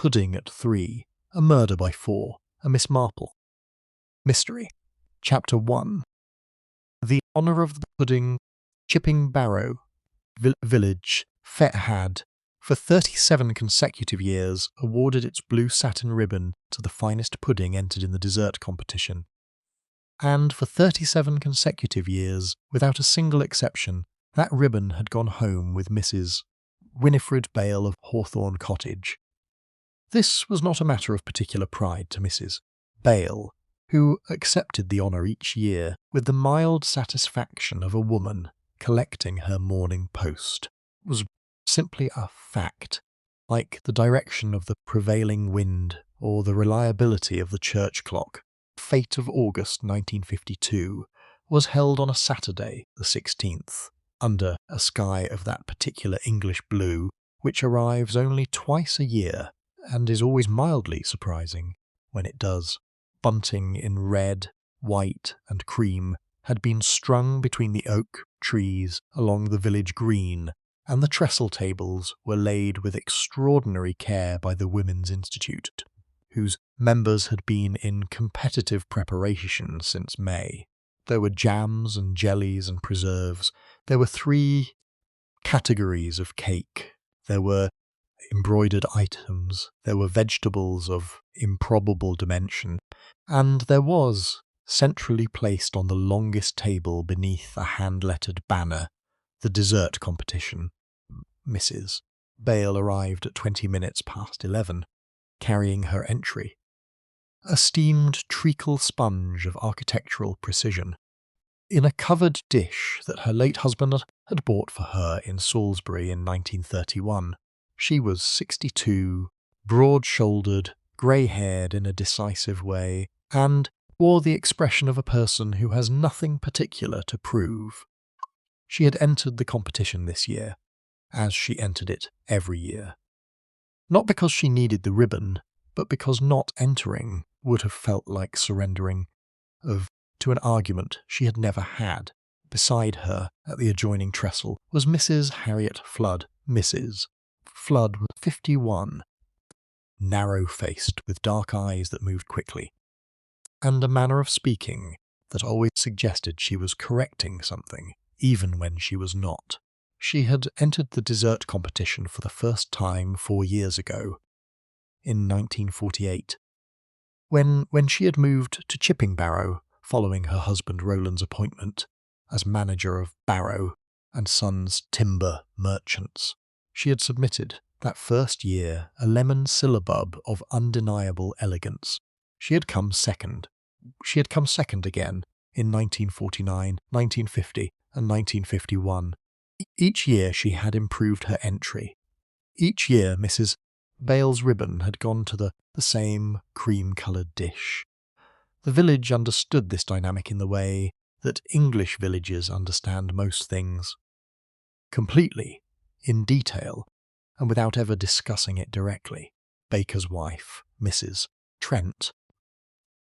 pudding at 3, a murder by 4, a Miss Marple. Mystery. Chapter 1. The honour of the pudding, Chipping Barrow Village, Fet had, for 37 consecutive years, awarded its blue satin ribbon to the finest pudding entered in the dessert competition. And for 37 consecutive years, without a single exception, that ribbon had gone home with Mrs. Winifred Bale of Hawthorne Cottage. This was not a matter of particular pride to Mrs. Bale, who accepted the honour each year with the mild satisfaction of a woman collecting her morning post. It was simply a fact, like the direction of the prevailing wind or the reliability of the church clock. The fete of August 1952 was held on a Saturday, the 16th, under a sky of that particular English blue which arrives only twice a year and is always mildly surprising when it does. Bunting in red, white and cream had been strung between the oak trees along the village green, and the trestle tables were laid with extraordinary care by the Women's Institute, whose members had been in competitive preparation since May. There were jams and jellies and preserves. There were 3 categories of cake. There were embroidered items. There were vegetables of improbable dimension. And there was, centrally placed on the longest table beneath a hand-lettered banner, the dessert competition. Mrs. Bale arrived at 20 minutes past 11, carrying her entry. A steamed treacle sponge of architectural precision, in a covered dish that her late husband had bought for her in Salisbury in 1931. She was 62, broad-shouldered, grey-haired in a decisive way, and wore the expression of a person who has nothing particular to prove. She had entered the competition this year, as she entered it every year. Not because she needed the ribbon, but because not entering would have felt like surrendering to an argument she had never had. Beside her, at the adjoining trestle, was Mrs. Harriet Flood. Mrs. Flood was 51, narrow-faced, with dark eyes that moved quickly, and a manner of speaking that always suggested she was correcting something, even when she was not. She had entered the dessert competition for the first time 4 years ago, in 1948, when she had moved to Chipping Barrow following her husband Roland's appointment as manager of Barrow and Sons Timber Merchants. She had submitted, that first year, a lemon syllabub of undeniable elegance. She had come second. She had come second again in 1949, 1950 and 1951. Each year she had improved her entry. Each year Mrs. Bale's ribbon had gone to the same cream-coloured dish. The village understood this dynamic in the way that English villages understand most things. Completely, in detail, and without ever discussing it directly. Baker's wife, Mrs. Trent,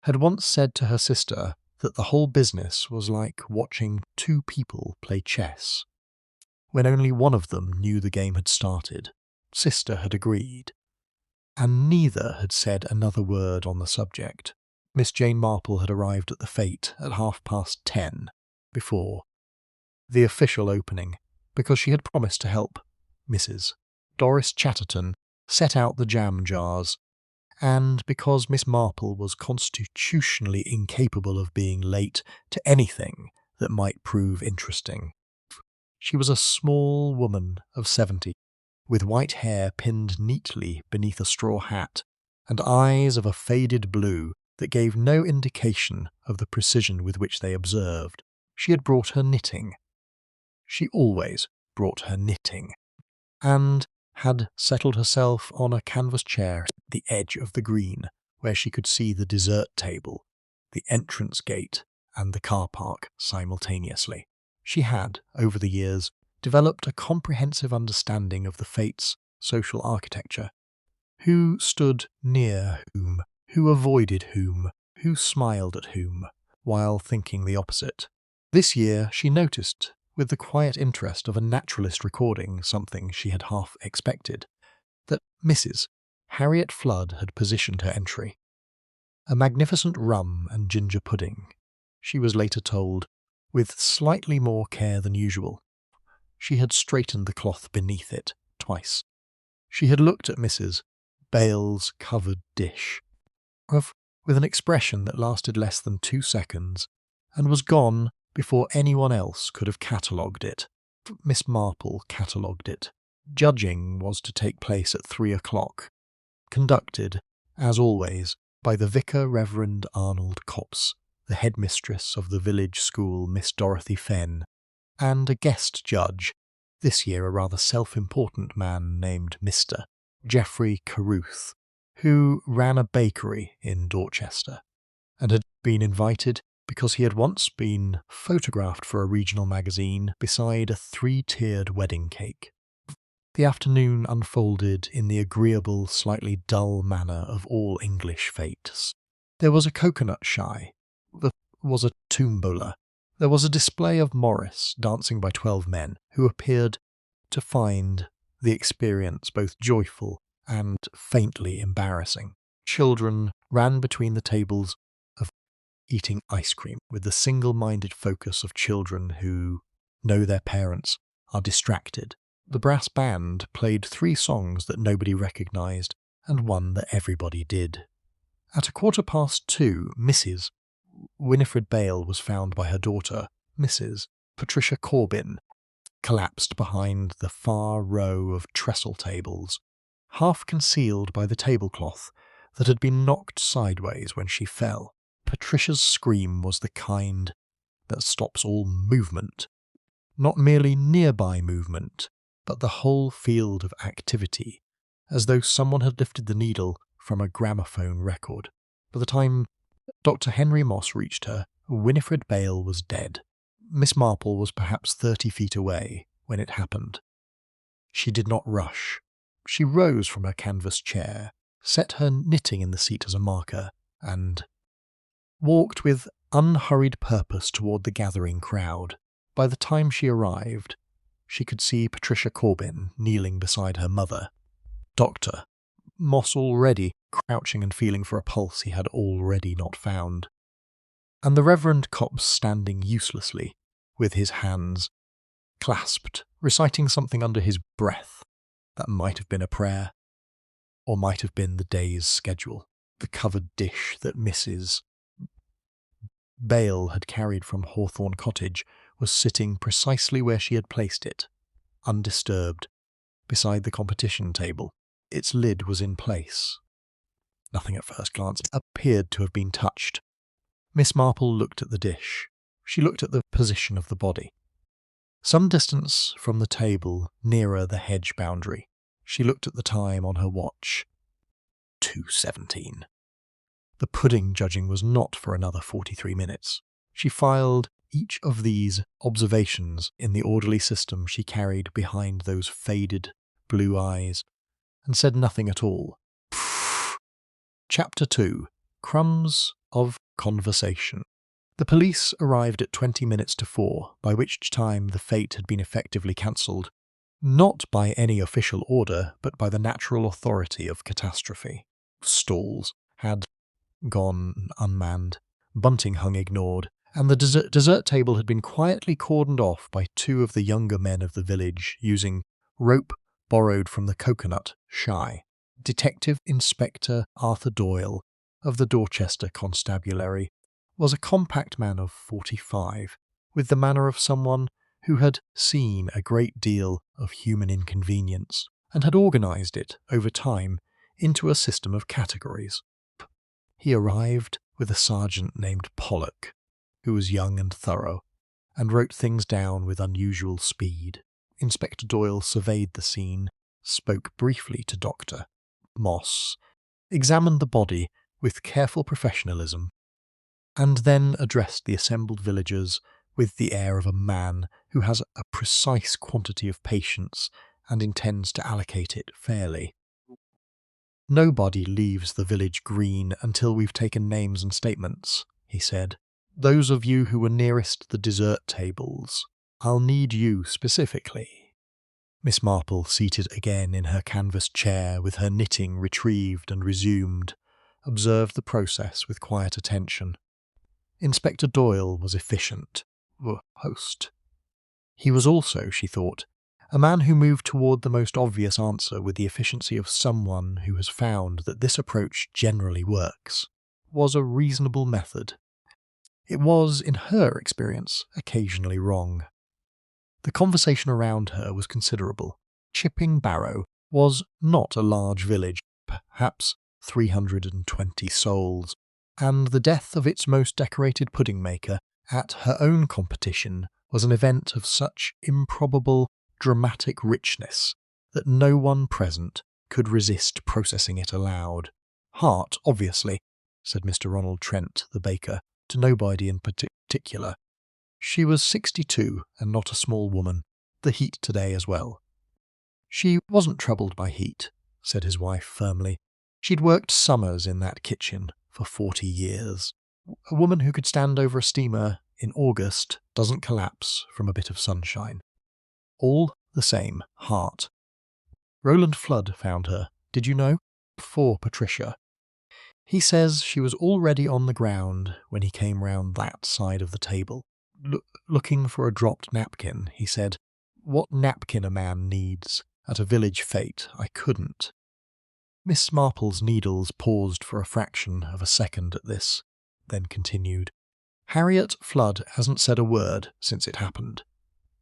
had once said to her sister that the whole business was like watching 2 people play chess, when only one of them knew the game had started. Sister had agreed, and neither had said another word on the subject. Miss Jane Marple had arrived at the fete at 10:30 before the official opening, because she had promised to help Mrs. Doris Chatterton set out the jam jars, and because Miss Marple was constitutionally incapable of being late to anything that might prove interesting. She was a small woman of 70, with white hair pinned neatly beneath a straw hat, and eyes of a faded blue that gave no indication of the precision with which they observed. She had brought her knitting. She always brought her knitting, and had settled herself on a canvas chair at the edge of the green, where she could see the dessert table, the entrance gate, and the car park simultaneously. She had, over the years, developed a comprehensive understanding of the fate's social architecture. Who stood near whom, who avoided whom, who smiled at whom, while thinking the opposite. This year she noticed, with the quiet interest of a naturalist recording something she had half expected, that Mrs. Harriet Flood had positioned her entry. A magnificent rum and ginger pudding, she was later told, with slightly more care than usual. She had straightened the cloth beneath it twice. She had looked at Mrs. Bale's covered dish, with an expression that lasted less than 2 seconds, and was gone before anyone else could have catalogued it. Miss Marple catalogued it. Judging was to take place at 3 o'clock, conducted, as always, by the Vicar Reverend Arnold Copse, the headmistress of the village school Miss Dorothy Fenn, and a guest judge, this year a rather self-important man named Mr. Geoffrey Caruth, who ran a bakery in Dorchester, and had been invited because he had once been photographed for a regional magazine beside a 3-tiered wedding cake. The afternoon unfolded in the agreeable, slightly dull manner of all English fates. There was a coconut shy, there was a tombola, there was a display of Morris dancing by 12 men who appeared to find the experience both joyful and faintly embarrassing. Children ran between the tables of eating ice cream with the single-minded focus of children who know their parents are distracted. The brass band played 3 songs that nobody recognised and one that everybody did. At 2:15, Mrs. Winifred Bale was found by her daughter, Mrs. Patricia Corbin, collapsed behind the far row of trestle tables, half concealed by the tablecloth that had been knocked sideways when she fell. Patricia's scream was the kind that stops all movement, not merely nearby movement, but the whole field of activity, as though someone had lifted the needle from a gramophone record. By the time Dr. Henry Moss reached her, Winifred Bale was dead. Miss Marple was perhaps 30 feet away when it happened. She did not rush. She rose from her canvas chair, set her knitting in the seat as a marker, and walked with unhurried purpose toward the gathering crowd. By the time she arrived, she could see Patricia Corbin kneeling beside her mother. Dr. Moss already crouching and feeling for a pulse he had already not found, and the Reverend Copse standing uselessly, with his hands clasped, reciting something under his breath that might have been a prayer, or might have been the day's schedule. The covered dish that Mrs. Bale had carried from Hawthorne Cottage was sitting precisely where she had placed it, undisturbed, beside the competition table. Its lid was in place. Nothing at first glance appeared to have been touched. Miss Marple looked at the dish. She looked at the position of the body. Some distance from the table, nearer the hedge boundary, she looked at the time on her watch. 2:17. The pudding judging was not for another 43 minutes. She filed each of these observations in the orderly system she carried behind those faded blue eyes, and said nothing at all. Chapter 2. Crumbs of Conversation. The police arrived at 20 minutes to 4, by which time the fete had been effectively cancelled, not by any official order, but by the natural authority of catastrophe. Stalls had gone unmanned, bunting hung ignored, and the dessert table had been quietly cordoned off by 2 of the younger men of the village using rope borrowed from the coconut shy. Detective Inspector Arthur Doyle of the Dorchester Constabulary was a compact man of 45, with the manner of someone who had seen a great deal of human inconvenience and had organised it over time into a system of categories. He arrived with a sergeant named Pollock, who was young and thorough, and wrote things down with unusual speed. Inspector Doyle surveyed the scene, spoke briefly to Dr. Moss, examined the body with careful professionalism, and then addressed the assembled villagers with the air of a man who has a precise quantity of patience and intends to allocate it fairly. "Nobody leaves the village green until we've taken names and statements," he said. "Those of you who were nearest the dessert tables, I'll need you specifically. Miss Marple, seated again in her canvas chair with her knitting retrieved and resumed, observed the process with quiet attention. Inspector Doyle was efficient, host. He was also, she thought, a man who moved toward the most obvious answer with the efficiency of someone who has found that this approach generally works, was a reasonable method. It was, in her experience, occasionally wrong. The conversation around her was considerable. Chipping Barrow was not a large village, perhaps 320 souls, and the death of its most decorated pudding maker at her own competition was an event of such improbable, dramatic richness that no one present could resist processing it aloud. Heart, obviously, said Mr. Ronald Trent, the baker, to nobody in particular. She was 62 and not a small woman, the heat today as well. She wasn't troubled by heat, said his wife firmly. She'd worked summers in that kitchen for 40 years. A woman who could stand over a steamer in August doesn't collapse from a bit of sunshine. All the same, Heart. Roland Flood found her, did you know? For Patricia. He says she was already on the ground when he came round that side of the table. Looking for a dropped napkin, he said. What napkin a man needs at a village fete, I couldn't. Miss Marple's needles paused for a fraction of a second at this, then continued. Harriet Flood hasn't said a word since it happened,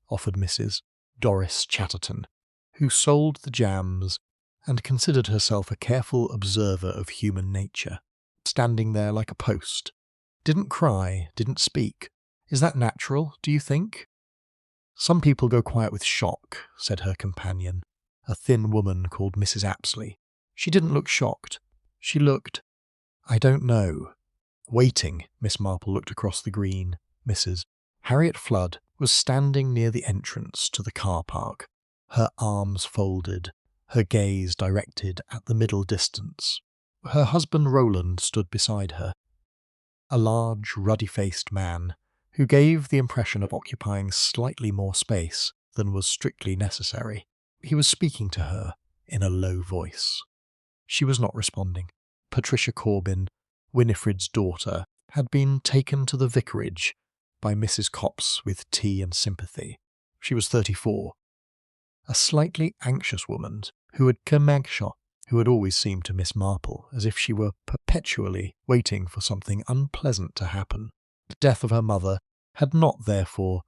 offered Mrs. Doris Chatterton, who sold the jams and considered herself a careful observer of human nature, standing there like a post. Didn't cry, didn't speak. Is that natural, do you think? Some people go quiet with shock, said her companion, a thin woman called Mrs. Apsley. She didn't look shocked. She looked, I don't know. Waiting, Miss Marple looked across the green. Mrs. Harriet Flood was standing near the entrance to the car park, her arms folded, her gaze directed at the middle distance. Her husband Roland stood beside her, a large, ruddy-faced man who gave the impression of occupying slightly more space than was strictly necessary. He was speaking to her in a low voice. She was not responding. Patricia Corbin, Winifred's daughter, had been taken to the vicarage by Mrs. Copps with tea and sympathy. She was 34. A slightly anxious woman who had always seemed to Miss Marple as if she were perpetually waiting for something unpleasant to happen. The death of her mother had not, therefore,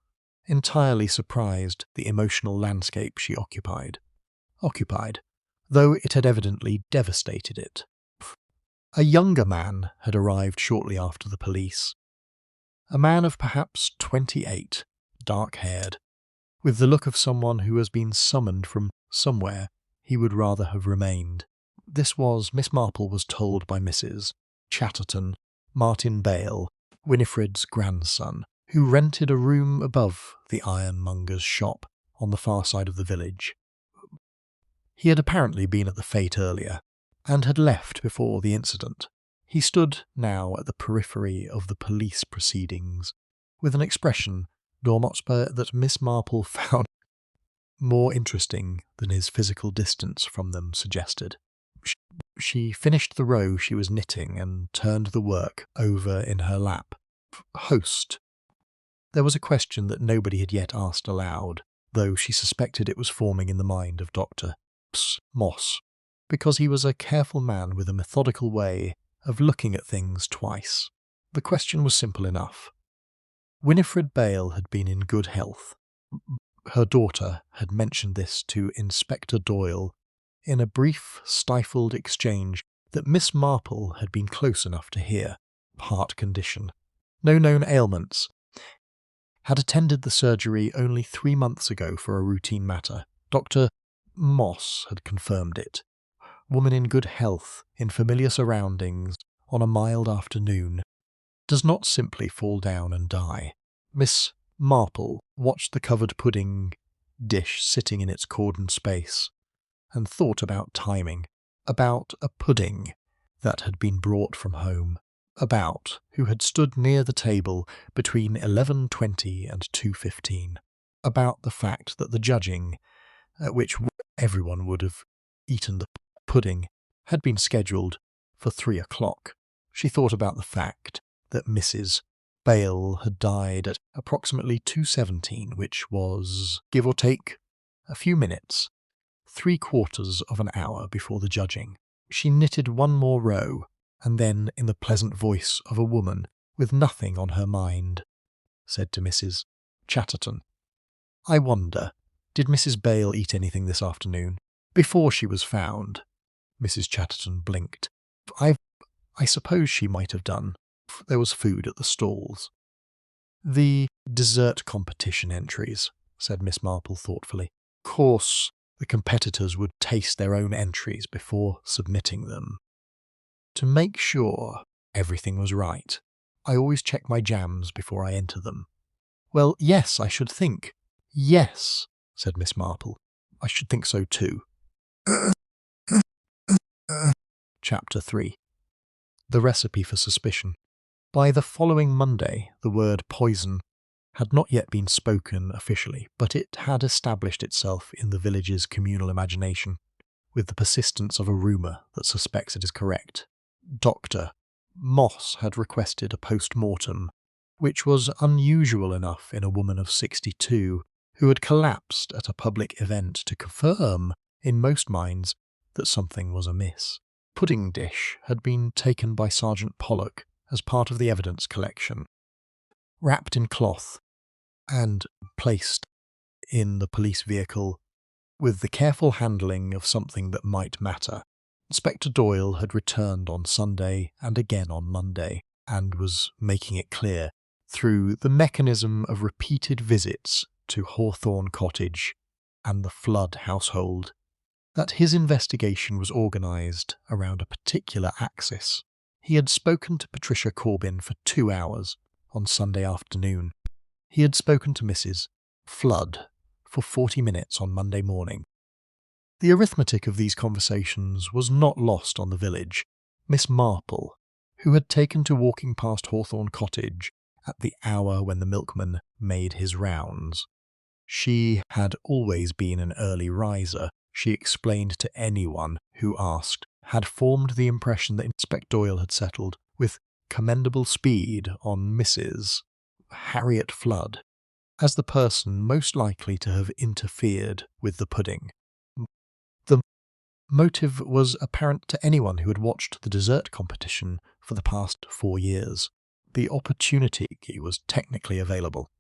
entirely surprised the emotional landscape she occupied, though it had evidently devastated it. A younger man had arrived shortly after the police. A man of perhaps 28, dark-haired, with the look of someone who has been summoned from somewhere he would rather have remained. This was, Miss Marple was told by Mrs. Chatterton, Martin Bale, Winifred's grandson, who rented a room above the ironmonger's shop on the far side of the village. He had apparently been at the fete earlier, and had left before the incident. He stood now at the periphery of the police proceedings, with an expression, that Miss Marple found more interesting than his physical distance from them suggested. She finished the row she was knitting and turned the work over in her lap. Host. There was a question that nobody had yet asked aloud, though she suspected it was forming in the mind of Dr. Moss, because he was a careful man with a methodical way of looking at things twice. The question was simple enough. Winifred Bale had been in good health. Her daughter had mentioned this to Inspector Doyle in a brief, stifled exchange that Miss Marple had been close enough to hear. Heart condition. No known ailments. Had attended the surgery only 3 months ago for a routine matter. Dr. Moss had confirmed it. Woman in good health, in familiar surroundings, on a mild afternoon, does not simply fall down and die. Miss Marple watched the covered pudding dish sitting in its cordon space, and thought about timing, about a pudding that had been brought from home, about who had stood near the table between 11:20 and 2:15, about the fact that the judging at which everyone would have eaten the pudding, had been scheduled for 3 o'clock. She thought about the fact that Mrs. Bale had died at approximately 2:17, which was, give or take, a few minutes, 3/4 of an hour before the judging. She knitted one more row, and then, in the pleasant voice of a woman with nothing on her mind, said to Mrs. Chatterton, "I wonder, did Mrs. Bale eat anything this afternoon? Before she was found?" Mrs. Chatterton blinked. I suppose she might have done. There was food at the stalls." "The dessert competition entries," said Miss Marple thoughtfully. "Course, the competitors would taste their own entries before submitting them. To make sure everything was right, I always check my jams before I enter them." "Well, yes, I should think." "Yes," said Miss Marple. "I should think so too." Chapter 3. The Recipe for Suspicion. By the following Monday, the word poison had not yet been spoken officially, but it had established itself in the village's communal imagination, with the persistence of a rumour that suspects it is correct. Dr. Moss had requested a post-mortem, which was unusual enough in a woman of 62 who had collapsed at a public event to confirm, in most minds, that something was amiss. Pudding dish had been taken by Sergeant Pollock as part of the evidence collection, wrapped in cloth and placed in the police vehicle with the careful handling of something that might matter. Inspector Doyle had returned on Sunday and again on Monday, and was making it clear, through the mechanism of repeated visits to Hawthorne Cottage and the Flood household, that his investigation was organised around a particular axis. He had spoken to Patricia Corbin for 2 hours on Sunday afternoon. He had spoken to Mrs. Flood for 40 minutes on Monday morning. The arithmetic of these conversations was not lost on the village. Miss Marple, who had taken to walking past Hawthorne Cottage at the hour when the milkman made his rounds. She had always been an early riser, she explained to anyone who asked, had formed the impression that Inspector Doyle had settled with commendable speed on Mrs. Harriet Flood as the person most likely to have interfered with the pudding. The motive was apparent to anyone who had watched the dessert competition for the past 4 years. The opportunity was technically available.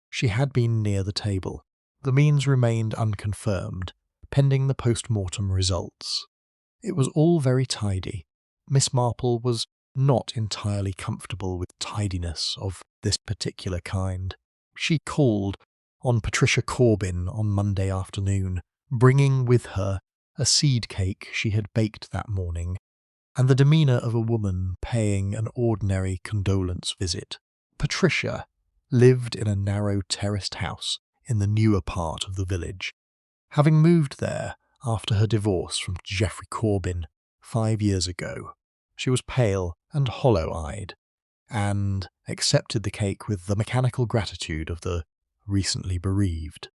She had been near the table. The means remained unconfirmed, pending the post-mortem results. It was all very tidy. Miss Marple was not entirely comfortable with tidiness of this particular kind. She called on Patricia Corbin on Monday afternoon, bringing with her a seed cake she had baked that morning, and the demeanour of a woman paying an ordinary condolence visit. Patricia lived in a narrow terraced house in the newer part of the village, having moved there after her divorce from Geoffrey Corbin 5 years ago. She was pale and hollow-eyed, and accepted the cake with the mechanical gratitude of the recently bereaved.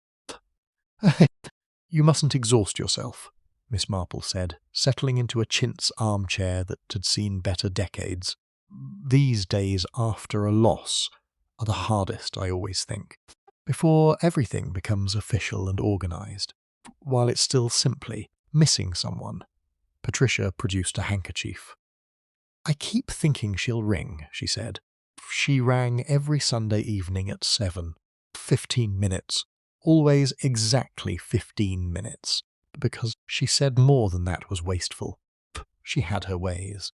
"You mustn't exhaust yourself," Miss Marple said, settling into a chintz armchair that had seen better decades. "These days after a loss are the hardest, I always think, before everything becomes official and organised, while it's still simply missing someone." Patricia produced a handkerchief. "I keep thinking she'll ring," she said. "She rang every Sunday evening at 7. 15 minutes. Always exactly 15 minutes. Because she said more than that was wasteful. She had her ways."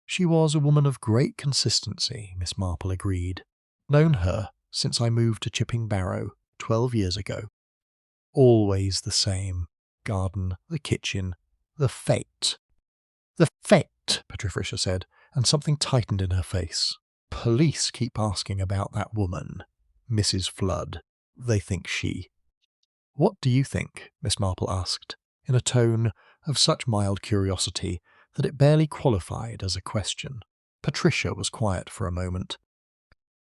"She was a woman of great consistency," Miss Marple agreed. "Known her since I moved to Chipping Barrow 12 years ago. Always the same. Garden, the kitchen, the fete." "The fete," Patricia said, and something tightened in her face. "Police keep asking about that woman, Mrs. Flood. They think she—" "What do you think?" Miss Marple asked, in a tone of such mild curiosity that it barely qualified as a question. Patricia was quiet for a moment.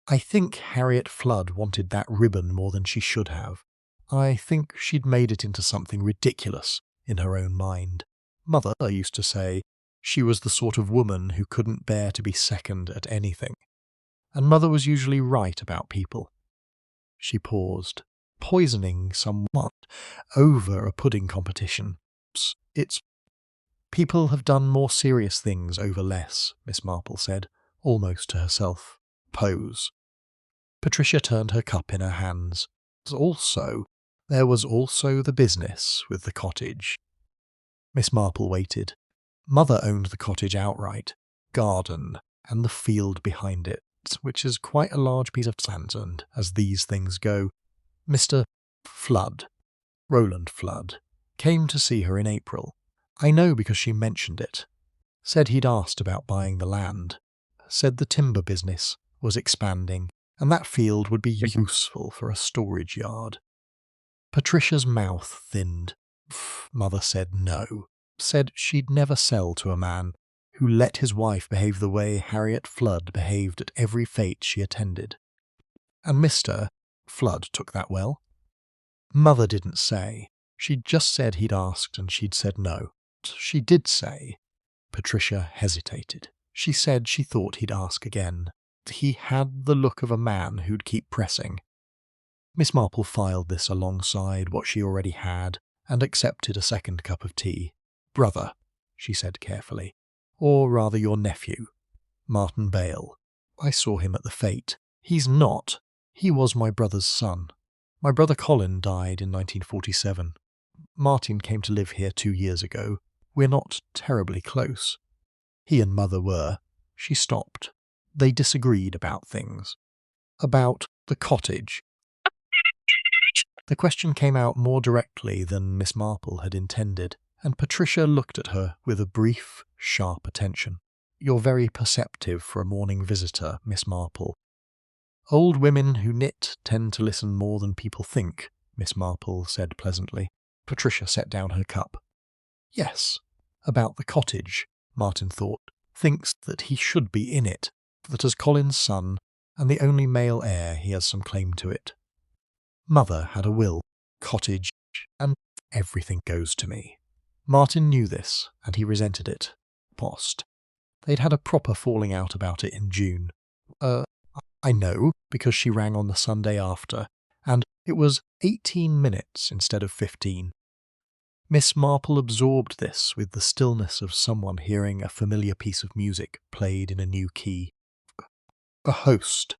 "I think Harriet Flood wanted that ribbon more than she should have. I think she'd made it into something ridiculous in her own mind. Mother used to say she was the sort of woman who couldn't bear to be second at anything, and Mother was usually right about people. She paused, poisoning someone over a pudding competition. It's people have done more serious things over less, Miss Marple said, almost to herself. Pose. Patricia turned her cup in her hands. There was also the business with the cottage. Miss Marple waited. Mother owned the cottage outright, garden, and the field behind it, which is quite a large piece of land, and as these things go. Mr. Flood, Roland Flood, came to see her in April. I know because she mentioned it. Said he'd asked about buying the land. Said the timber business was expanding, and that field would be useful for a storage yard. Patricia's mouth thinned. Mother said no. Said she'd never sell to a man who let his wife behave the way Harriet Flood behaved at every fete she attended. And Mr. Flood took that well? Mother didn't say. She'd just said he'd asked and she'd said no. She did say. Patricia hesitated. She said she thought he'd ask again. He had the look of a man who'd keep pressing. Miss Marple filed this alongside what she already had and accepted a second cup of tea. Brother, she said carefully. Or rather your nephew, Martin Bale. I saw him at the fete. He's not. He was my brother's son. My brother Colin died in 1947. Martin came to live here 2 years ago. We're not terribly close. He and Mother were. She stopped. They disagreed about things. About the cottage. The question came out more directly than Miss Marple had intended, and Patricia looked at her with a brief, sharp attention. You're very perceptive for a morning visitor, Miss Marple. Old women who knit tend to listen more than people think, Miss Marple said pleasantly. Patricia set down her cup. Yes, about the cottage, Martin thought. Thinks that he should be in it, that as Colin's son, and the only male heir, he has some claim to it. Mother had a will, cottage, and everything goes to me. Martin knew this, and he resented it. Post. They'd had a proper falling out about it in June. I know, because she rang on the Sunday after, and it was 18 minutes instead of 15. Miss Marple absorbed this with the stillness of someone hearing a familiar piece of music played in a new key. A host.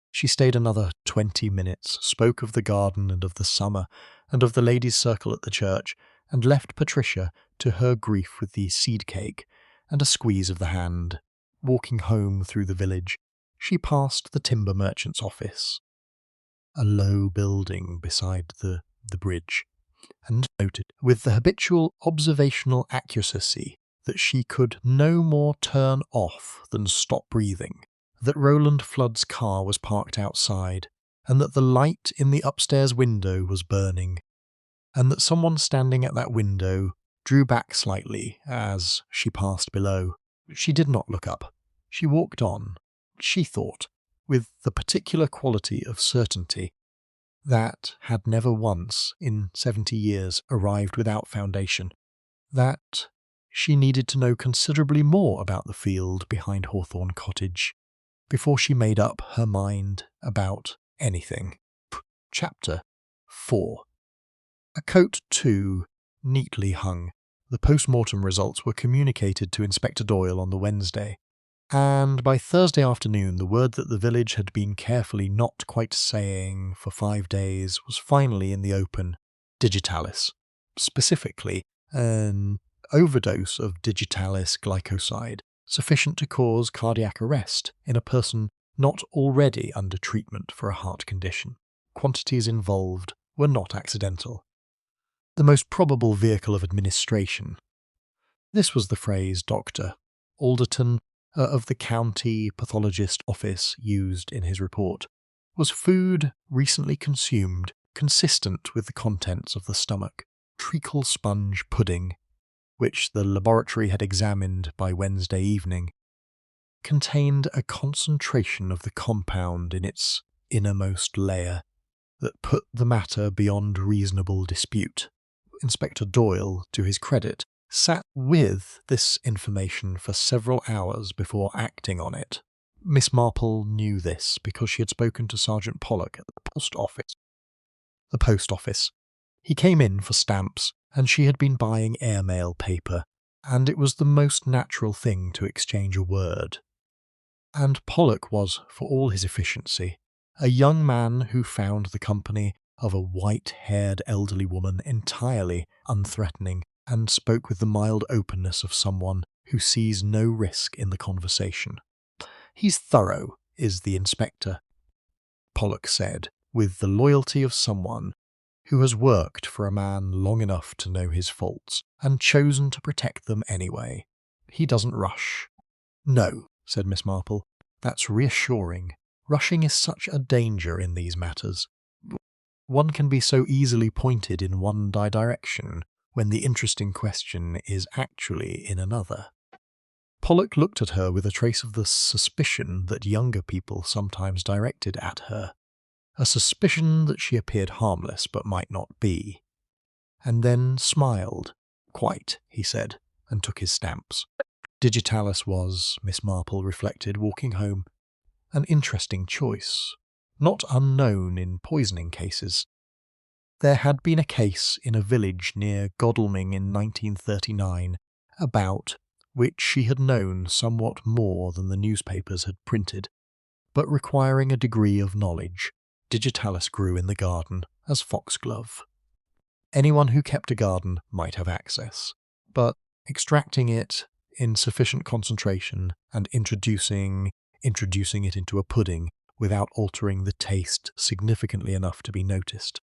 She stayed another 20 minutes, spoke of the garden and of the summer, and of the ladies' circle at the church, and left Patricia to her grief with the seed cake and a squeeze of the hand. Walking home through the village, she passed the timber merchant's office, a low building beside the bridge, and noted with the habitual observational accuracy that she could no more turn off than stop breathing, that Roland Flood's car was parked outside, and that the light in the upstairs window was burning, and that someone standing at that window drew back slightly as she passed below. She did not look up. She walked on, she thought, with the particular quality of certainty that had never once in 70 years arrived without foundation, that she needed to know considerably more about the field behind Hawthorne Cottage before she made up her mind about anything. Chapter 4. A coat, too, neatly hung. The post-mortem results were communicated to Inspector Doyle on the Wednesday, and by Thursday afternoon the word that the village had been carefully not quite saying for 5 days was finally in the open: digitalis. Specifically, an overdose of digitalis glycoside, sufficient to cause cardiac arrest in a person not already under treatment for a heart condition. Quantities involved were not accidental. The most probable vehicle of administration. This was the phrase Dr. Alderton of the County Pathologist Office used in his report, was food recently consumed consistent with the contents of the stomach. Treacle sponge pudding, which the laboratory had examined by Wednesday evening, contained a concentration of the compound in its innermost layer that put the matter beyond reasonable dispute. Inspector Doyle, to his credit, sat with this information for several hours before acting on it. Miss Marple knew this because she had spoken to Sergeant Pollock at the post office. The post office. He came in for stamps, and she had been buying airmail paper, and it was the most natural thing to exchange a word. And Pollock was, for all his efficiency, a young man who found the company of a white-haired elderly woman entirely unthreatening, and spoke with the mild openness of someone who sees no risk in the conversation. "He's thorough, is the inspector," Pollock said, with the loyalty of someone who has worked for a man long enough to know his faults, and chosen to protect them anyway. "He doesn't rush." "No," said Miss Marple. "That's reassuring. Rushing is such a danger in these matters. One can be so easily pointed in one direction when the interesting question is actually in another." Pollock looked at her with a trace of the suspicion that younger people sometimes directed at her, a suspicion that she appeared harmless but might not be, and then smiled. "Quite," he said, and took his stamps. Digitalis was, Miss Marple reflected, walking home, an interesting choice, not unknown in poisoning cases. There had been a case in a village near Godalming in 1939 about which she had known somewhat more than the newspapers had printed, but requiring a degree of knowledge. Digitalis grew in the garden as foxglove. Anyone who kept a garden might have access, but extracting it in sufficient concentration and introducing it into a pudding without altering the taste significantly enough to be noticed,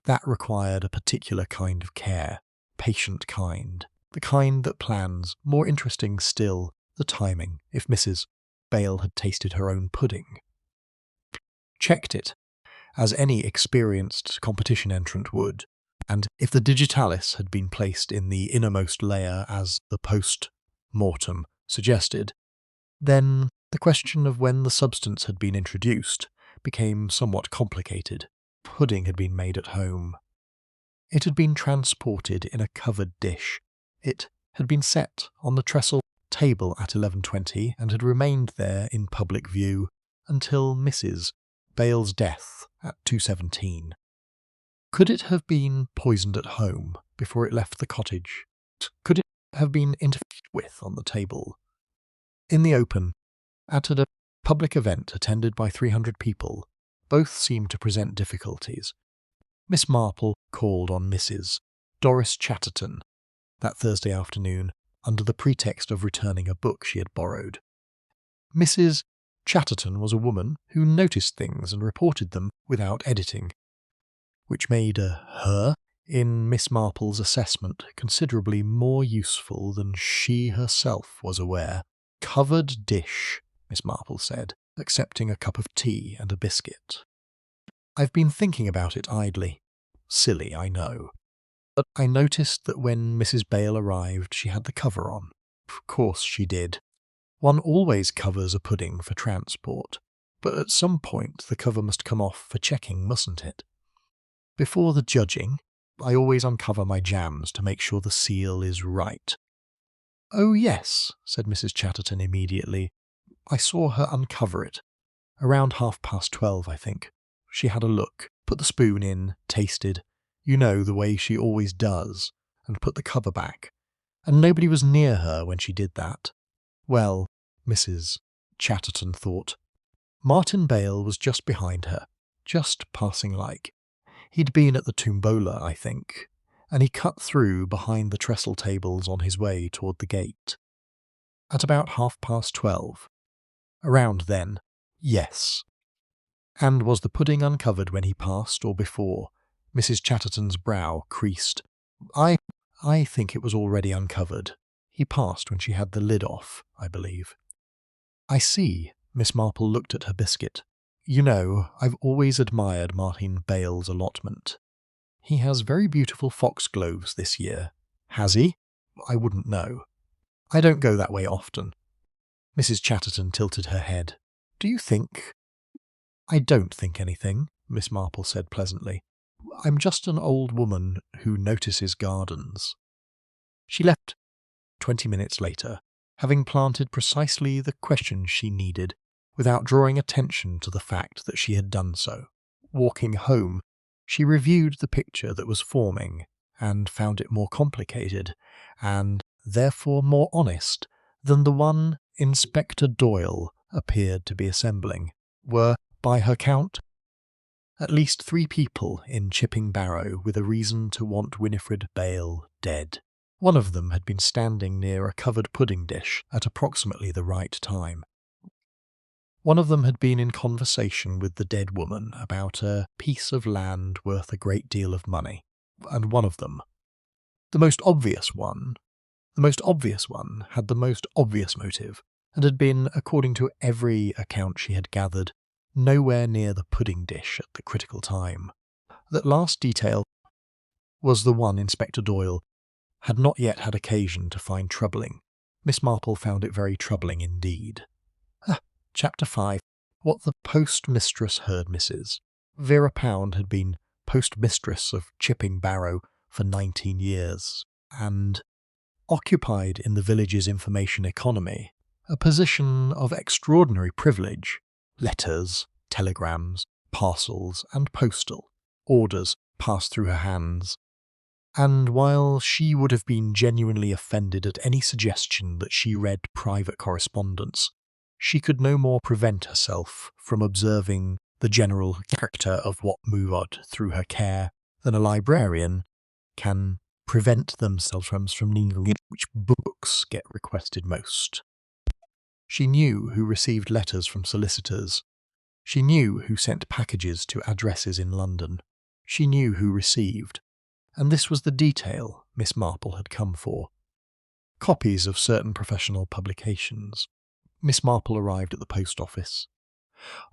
that required a particular kind of care, patient kind, the kind that plans, more interesting still, the timing, if Mrs. Bale had tasted her own pudding, checked it, as any experienced competition entrant would, and if the digitalis had been placed in the innermost layer as the post-mortem suggested, then the question of when the substance had been introduced became somewhat complicated. Pudding had been made at home. It had been transported in a covered dish. It had been set on the trestle table at 11:20 and had remained there in public view until Mrs. Bale's death at 2:17. Could it have been poisoned at home before it left the cottage? Could it have been interfered with on the table? In the open, at a public event attended by 300 people, both seemed to present difficulties. Miss Marple called on Mrs. Doris Chatterton that Thursday afternoon under the pretext of returning a book she had borrowed. Mrs. Chatterton was a woman who noticed things and reported them without editing, which made her, in Miss Marple's assessment, considerably more useful than she herself was aware. "Covered dish," Miss Marple said, accepting a cup of tea and a biscuit. "I've been thinking about it idly. Silly, I know. But I noticed that when Mrs. Bale arrived she had the cover on. Of course she did. One always covers a pudding for transport, but at some point the cover must come off for checking, mustn't it? Before the judging, I always uncover my jams to make sure the seal is right." "Oh yes," said Mrs. Chatterton immediately. "I saw her uncover it. Around 12:30, I think. She had a look, put the spoon in, tasted, you know, the way she always does, and put the cover back. And nobody was near her when she did that." Well, Mrs. Chatterton thought, Martin Bale was just behind her, just passing like. He'd been at the tombola, I think, and he cut through behind the trestle tables on his way toward the gate. At about 12:30. Around then, yes. And was the pudding uncovered when he passed or before? Mrs. Chatterton's brow creased. I think it was already uncovered. He passed when she had the lid off, I believe." "I see." Miss Marple looked at her biscuit. "You know, I've always admired Martin Bale's allotment. He has very beautiful foxgloves this year." "Has he? I wouldn't know. I don't go that way often." Mrs. Chatterton tilted her head. "Do you think—" "I don't think anything. Miss Marple said pleasantly. "I'm just an old woman who notices gardens." She left 20 minutes later, having planted precisely the questions she needed, without drawing attention to the fact that she had done so. Walking home, she reviewed the picture that was forming, and found it more complicated, and therefore more honest, than the one Inspector Doyle appeared to be assembling. Were, by her count, at least 3 people in Chipping Barrow with a reason to want Winifred Bale dead. One of them had been standing near a covered pudding dish at approximately the right time. One of them had been in conversation with the dead woman about a piece of land worth a great deal of money, and one of them, the most obvious one, had the most obvious motive, and had been, according to every account she had gathered, nowhere near the pudding dish at the critical time. That last detail was the one Inspector Doyle had not yet had occasion to find troubling. Miss Marple found it very troubling indeed. Chapter 5. What the postmistress heard Mrs. Vera Pound had been postmistress of Chipping Barrow for 19 years, and occupied in the village's information economy a position of extraordinary privilege. Letters, telegrams, parcels, and postal orders passed through her hands, and while she would have been genuinely offended at any suggestion that she read private correspondence, she could no more prevent herself from observing the general character of what moved through her care than a librarian can prevent themselves from knowing which books get requested most. She knew who received letters from solicitors. She knew who sent packages to addresses in London. She knew who received, and this was the detail Miss Marple had come for. Copies of certain professional publications. Miss Marple arrived at the post office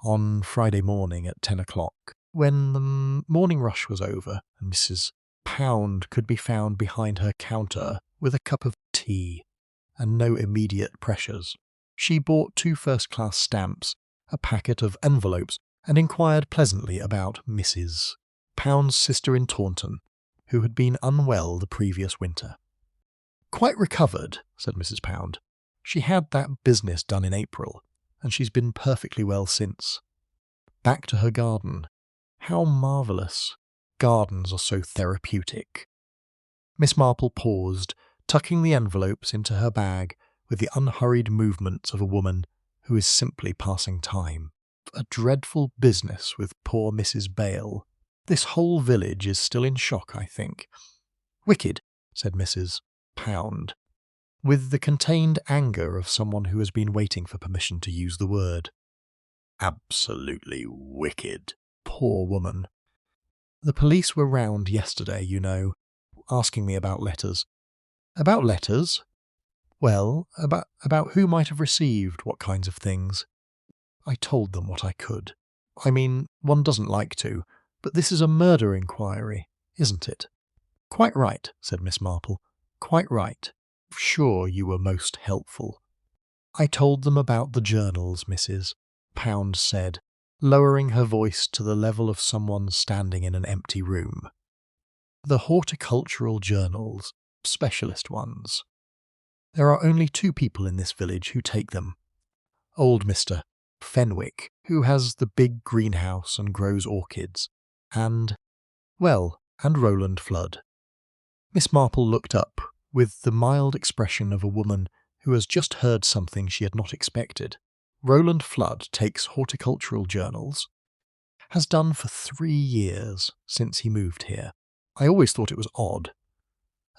on Friday morning at 10 o'clock, when the morning rush was over, and Mrs. Pound could be found behind her counter with a cup of tea and no immediate pressures. She bought 2 first-class stamps, a packet of envelopes, and inquired pleasantly about Mrs. Pound's sister in Taunton, who had been unwell the previous winter. "Quite recovered," said Mrs. Pound. "She had that business done in April, and she's been perfectly well since. Back to her garden. How marvellous. Gardens are so therapeutic." Miss Marple paused, tucking the envelopes into her bag with the unhurried movements of a woman who is simply passing time. "A dreadful business with poor Mrs. Bale. This whole village is still in shock, I think." "Wicked," said Mrs. Pound, with the contained anger of someone who has been waiting for permission to use the word. "Absolutely wicked. Poor woman. The police were round yesterday, you know, asking me about letters." "About letters?" "Well, about who might have received what kinds of things. I told them what I could. I mean, one doesn't like to, but this is a murder inquiry, isn't it?" "Quite right," said Miss Marple. "Quite right. Sure you were most helpful." "I told them about the journals, Mrs." Pound said, lowering her voice to the level of someone standing in an empty room. "The horticultural journals, specialist ones. There are only 2 people in this village who take them. Old Mr. Fenwick, who has the big greenhouse and grows orchids, and Roland Flood." Miss Marple looked up, with the mild expression of a woman who has just heard something she had not expected. "Roland Flood takes horticultural journals. Has done for 3 years, since he moved here. I always thought it was odd.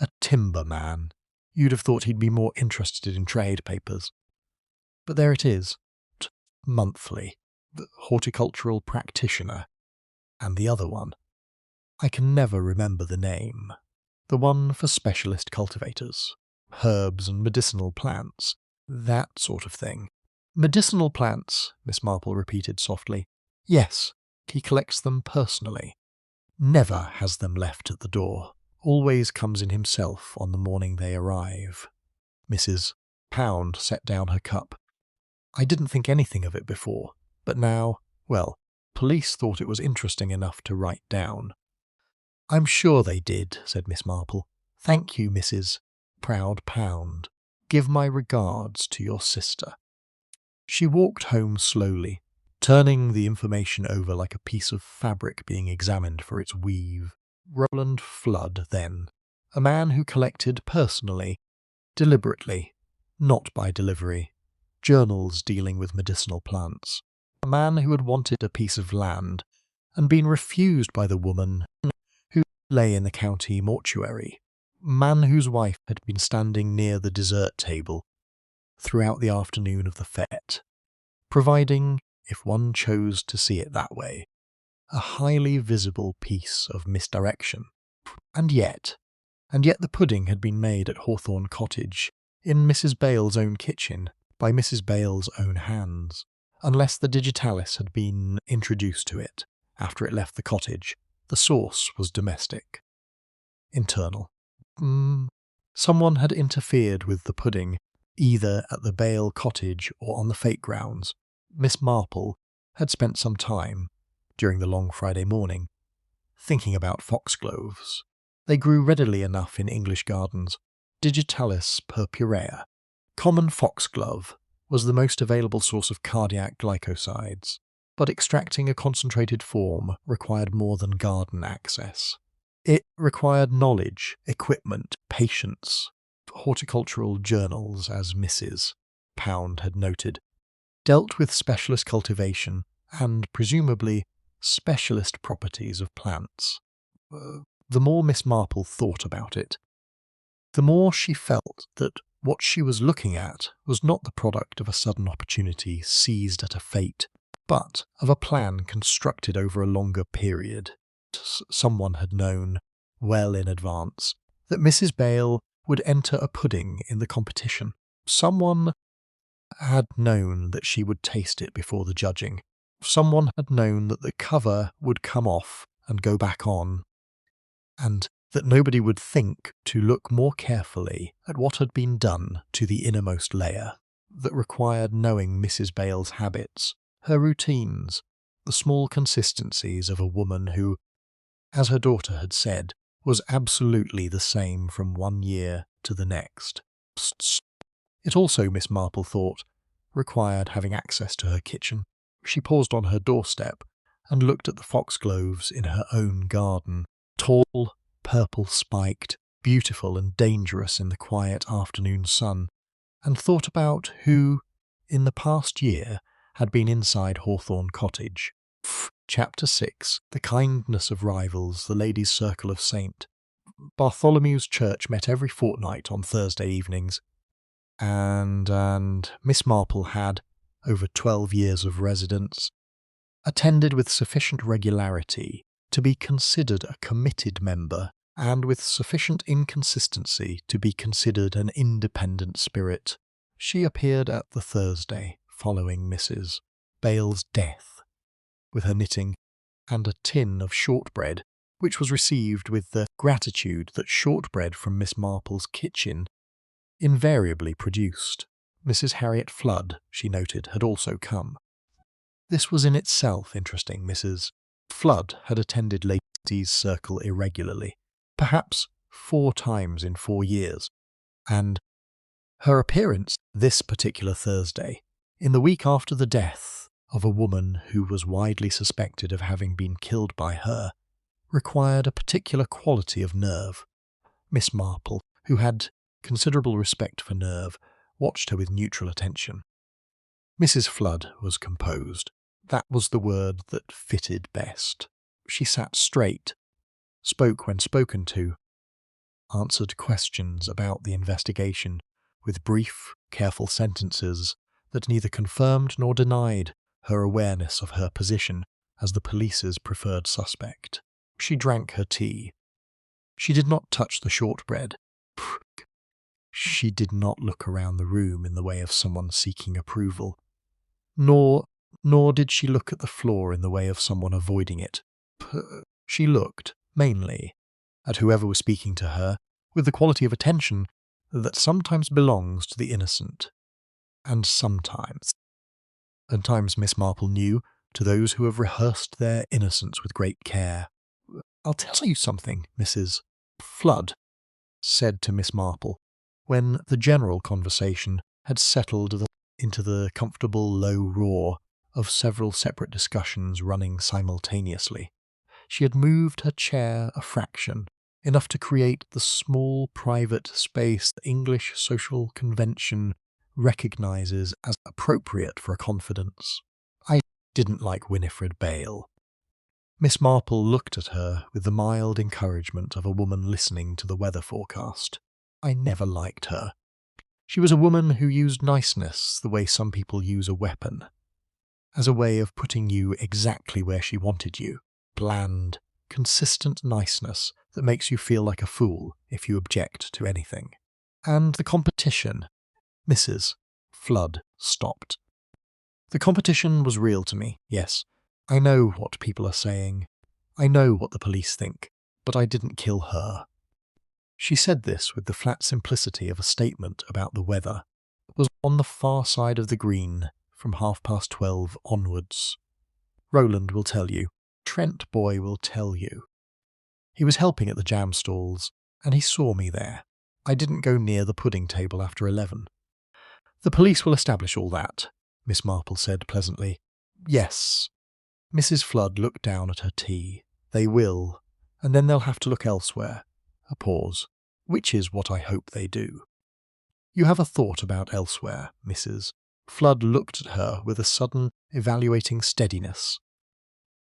A timber man. You'd have thought he'd be more interested in trade papers. But there it is. Monthly. The horticultural practitioner. And the other one. I can never remember the name. The one for specialist cultivators. Herbs and medicinal plants. That sort of thing." "Medicinal plants," Miss Marple repeated softly. "Yes, he collects them personally. Never has them left at the door. Always comes in himself on the morning they arrive." Mrs. Pound set down her cup. "I didn't think anything of it before, but now, Police thought it was interesting enough to write down. "I'm sure they did," said Miss Marple. "Thank you, Mrs. Proud Pound. Give my regards to your sister." She walked home slowly, turning the information over like a piece of fabric being examined for its weave. Roland Flood, then, a man who collected personally, deliberately, not by delivery, journals dealing with medicinal plants. A man who had wanted a piece of land and been refused by the woman who lay in the county mortuary. A man whose wife had been standing near the dessert table throughout the afternoon of the fete, providing, if one chose to see it that way, a highly visible piece of misdirection. And yet the pudding had been made at Hawthorne Cottage, in Mrs. Bale's own kitchen, by Mrs. Bale's own hands. Unless the digitalis had been introduced to it after it left the cottage, the sauce was domestic. Internal. Someone had interfered with the pudding, either at the Bale cottage or on the fete grounds. Miss Marple had spent some time, during the long Friday morning, thinking about foxgloves. They grew readily enough in English gardens. Digitalis purpurea. Common foxglove was the most available source of cardiac glycosides, but extracting a concentrated form required more than garden access. It required knowledge, equipment, patience. Horticultural journals, as Mrs. Pound had noted, dealt with specialist cultivation and, presumably, specialist properties of plants. The more Miss Marple thought about it, the more she felt that what she was looking at was not the product of a sudden opportunity seized at a fete, but of a plan constructed over a longer period. Someone had known, well in advance, that Mrs. Bale would enter a pudding in the competition. Someone had known that she would taste it before the judging. Someone had known that the cover would come off and go back on, and that nobody would think to look more carefully at what had been done to the innermost layer, that required knowing Mrs. Bale's habits, her routines, the small consistencies of a woman who, as her daughter had said, was absolutely the same from one year to the next. It also, Miss Marple thought, required having access to her kitchen. She paused on her doorstep and looked at the foxgloves in her own garden, tall, purple-spiked, beautiful and dangerous in the quiet afternoon sun, and thought about who, in the past year, had been inside Hawthorne Cottage. Chapter 6. The kindness of rivals, the ladies' circle of St. Bartholomew's Church met every fortnight on Thursday evenings, and Miss Marple had, over 12 years of residence, attended with sufficient regularity to be considered a committed member, and with sufficient inconsistency to be considered an independent spirit. She appeared at the Thursday following Mrs. Bale's death, with her knitting and a tin of shortbread, which was received with the gratitude that shortbread from Miss Marple's kitchen invariably produced. Mrs. Harriet Flood, she noted, had also come. This was in itself interesting. Mrs. Flood had attended ladies' circle irregularly, perhaps 4 times in 4 years, and her appearance this particular Thursday, in the week after the death of a woman who was widely suspected of having been killed by her, required a particular quality of nerve. Miss Marple, who had considerable respect for nerve, watched her with neutral attention. Mrs. Flood was composed. That was the word that fitted best. She sat straight, spoke when spoken to, answered questions about the investigation with brief, careful sentences that neither confirmed nor denied her awareness of her position as the police's preferred suspect. She drank her tea. She did not touch the shortbread. She did not look around the room in the way of someone seeking approval, nor did she look at the floor in the way of someone avoiding it. She looked, mainly, at whoever was speaking to her, with the quality of attention that sometimes belongs to the innocent, and sometimes Miss Marple knew, to those who have rehearsed their innocence with great care. "I'll tell you something, Mrs. Flood," said to Miss Marple, when the general conversation had settled into the comfortable low roar of several separate discussions running simultaneously. She had moved her chair a fraction, enough to create the small private space that English social convention recognises as appropriate for a confidence. "I didn't like Winifred Bale." Miss Marple looked at her with the mild encouragement of a woman listening to the weather forecast. "I never liked her. She was a woman who used niceness the way some people use a weapon, as a way of putting you exactly where she wanted you. Bland, consistent niceness that makes you feel like a fool if you object to anything. And the competition." Mrs. Flood stopped. "The competition was real to me, yes. I know what people are saying. I know what the police think, but I didn't kill her." She said this with the flat simplicity of a statement about the weather. It was on the far side of the green, from 12:30 onwards. "Roland will tell you. Trent boy will tell you. He was helping at the jam stalls, and he saw me there. I didn't go near the pudding table after 11. "The police will establish all that," Miss Marple said pleasantly. "Yes." Mrs. Flood looked down at her tea. "They will, and then they'll have to look elsewhere." A pause. "Which is what I hope they do." "You have a thought about elsewhere, Mrs." Flood looked at her with a sudden, evaluating steadiness.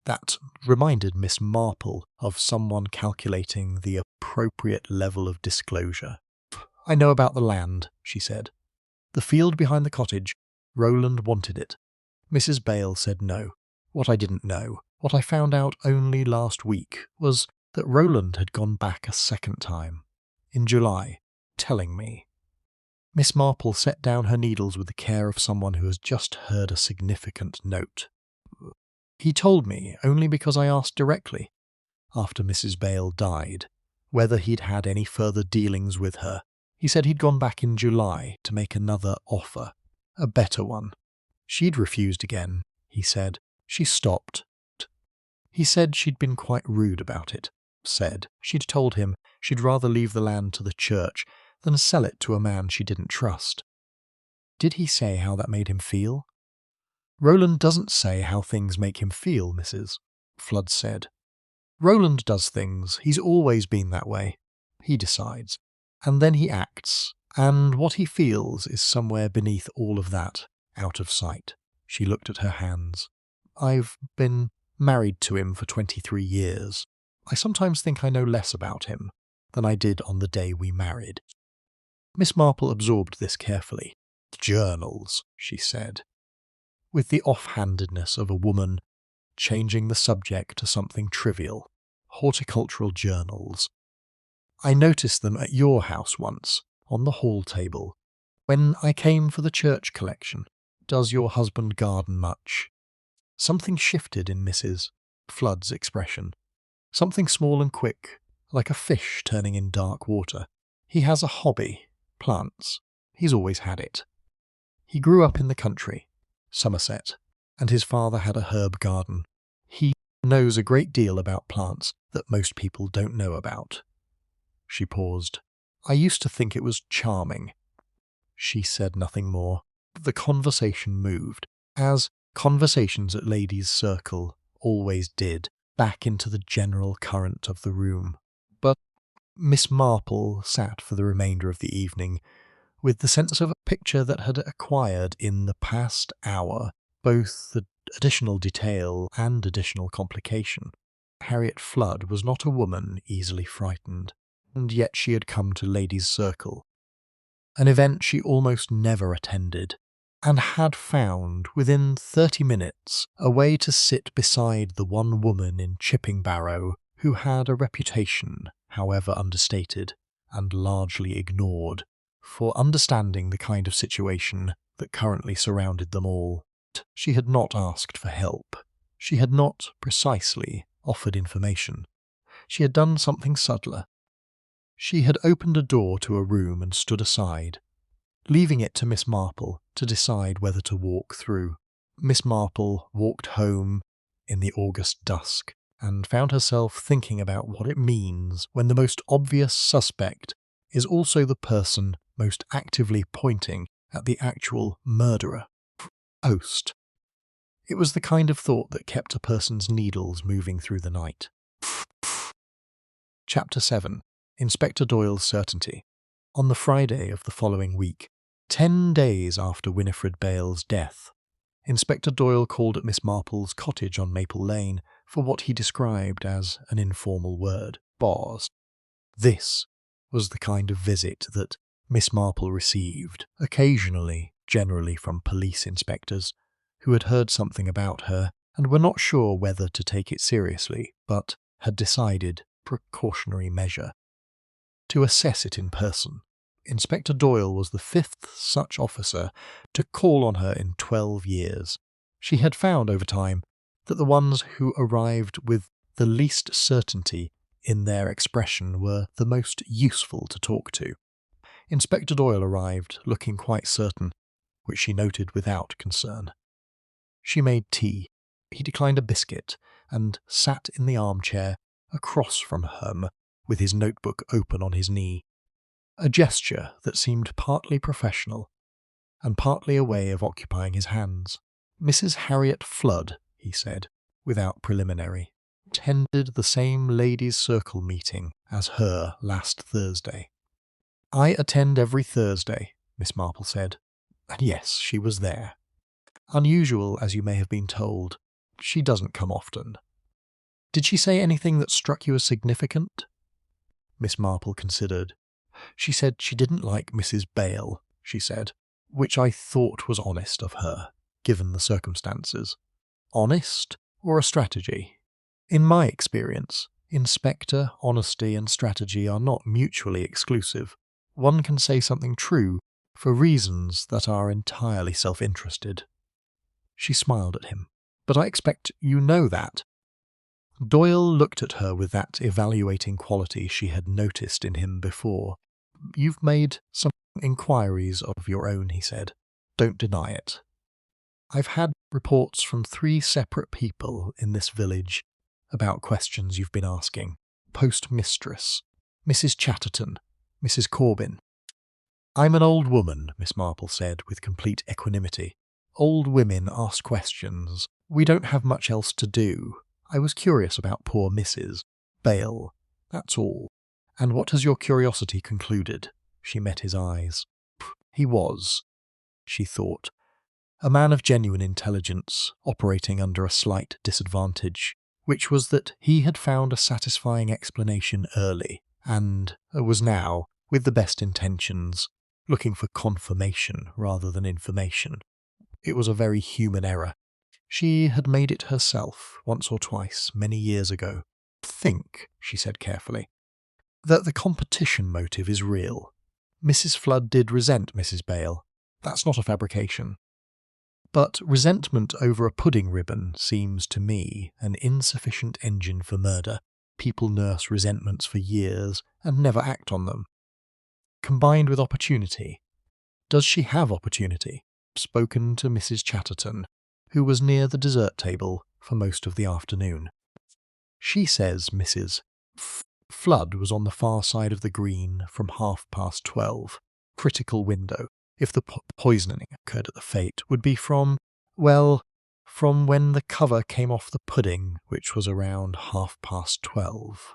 That reminded Miss Marple of someone calculating the appropriate level of disclosure. "I know about the land," she said. "The field behind the cottage. Roland wanted it. Mrs. Bale said no. What I didn't know, what I found out only last week, was that Roland had gone back a second time, in July, telling me." Miss Marple set down her needles with the care of someone who has just heard a significant note. "He told me only because I asked directly, after Mrs. Bale died, whether he'd had any further dealings with her. He said he'd gone back in July to make another offer, a better one. She'd refused again, he said. She stopped. He said she'd been quite rude about it. Said she'd told him she'd rather leave the land to the church than sell it to a man she didn't trust. Did he say how that made him feel?" "Roland doesn't say how things make him feel, Mrs." Flood said. "Roland does things. He's always been that way. He decides. And then he acts. And what he feels is somewhere beneath all of that, out of sight." She looked at her hands. "I've been married to him for 23 years. I sometimes think I know less about him than I did on the day we married." Miss Marple absorbed this carefully. "Journals," she said, with the off-handedness of a woman changing the subject to something trivial. "Horticultural journals. I noticed them at your house once, on the hall table, when I came for the church collection. Does your husband garden much?" Something shifted in Mrs. Flood's expression. Something small and quick, like a fish turning in dark water. "He has a hobby, plants. He's always had it. He grew up in the country, Somerset, and his father had a herb garden. He knows a great deal about plants that most people don't know about." She paused. "I used to think it was charming." She said nothing more. The conversation moved, as conversations at ladies' circle always did, back into the general current of the room. But Miss Marple sat for the remainder of the evening with the sense of a picture that had acquired in the past hour both the additional detail and additional complication. Harriet Flood was not a woman easily frightened, and yet she had come to ladies' circle, an event she almost never attended, and had found, within 30 minutes, a way to sit beside the one woman in Chipping Barrow who had a reputation, however understated, and largely ignored, for understanding the kind of situation that currently surrounded them all. She had not asked for help. She had not, precisely, offered information. She had done something subtler. She had opened a door to a room and stood aside, leaving it to Miss Marple to decide whether to walk through. Miss Marple walked home in the August dusk and found herself thinking about what it means when the most obvious suspect is also the person most actively pointing at the actual murderer. Oast. It was the kind of thought that kept a person's needles moving through the night. Chapter 7. Inspector Doyle's Certainty. On the Friday of the following week, 10 days after Winifred Bale's death, Inspector Doyle called at Miss Marple's cottage on Maple Lane for what he described as an informal word, bars. This was the kind of visit that Miss Marple received, occasionally, generally from police inspectors, who had heard something about her and were not sure whether to take it seriously, but had decided, precautionary measure, to assess it in person. Inspector Doyle was the 5th such officer to call on her in 12 years. She had found over time that the ones who arrived with the least certainty in their expression were the most useful to talk to. Inspector Doyle arrived looking quite certain, which she noted without concern. She made tea. He declined a biscuit and sat in the armchair across from her with his notebook open on his knee, a gesture that seemed partly professional and partly a way of occupying his hands. Mrs. Harriet Flood, he said, without preliminary, attended the same ladies' circle meeting as her last Thursday. I attend every Thursday, Miss Marple said, and yes, she was there. Unusual as you may have been told, she doesn't come often. Did she say anything that struck you as significant? Miss Marple considered. She said she didn't like Mrs. Bale, she said, which I thought was honest of her, given the circumstances. Honest or a strategy? In my experience, inspector, honesty and strategy are not mutually exclusive. One can say something true for reasons that are entirely self-interested. She smiled at him. But I expect you know that. Doyle looked at her with that evaluating quality she had noticed in him before. You've made some inquiries of your own, he said. Don't deny it. I've had reports from 3 separate people in this village about questions you've been asking. Postmistress, Mrs. Chatterton, Mrs. Corbin. I'm an old woman, Miss Marple said with complete equanimity. Old women ask questions. We don't have much else to do. I was curious about poor Mrs. Bale, that's all. And what has your curiosity concluded? She met his eyes. He was, she thought, a man of genuine intelligence, operating under a slight disadvantage, which was that he had found a satisfying explanation early, and was now, with the best intentions, looking for confirmation rather than information. It was a very human error. She had made it herself once or twice, many years ago. Think, she said carefully, that the competition motive is real. Mrs. Flood did resent Mrs. Bale. That's not a fabrication. But resentment over a pudding ribbon seems to me an insufficient engine for murder. People nurse resentments for years and never act on them. Combined with opportunity. Does she have opportunity? Spoken to Mrs. Chatterton, who was near the dessert table for most of the afternoon. She says Mrs. Flood was on the far side of the green from 12:30. Critical window, if the poisoning occurred at the fete, would be from when the cover came off the pudding, which was around 12:30.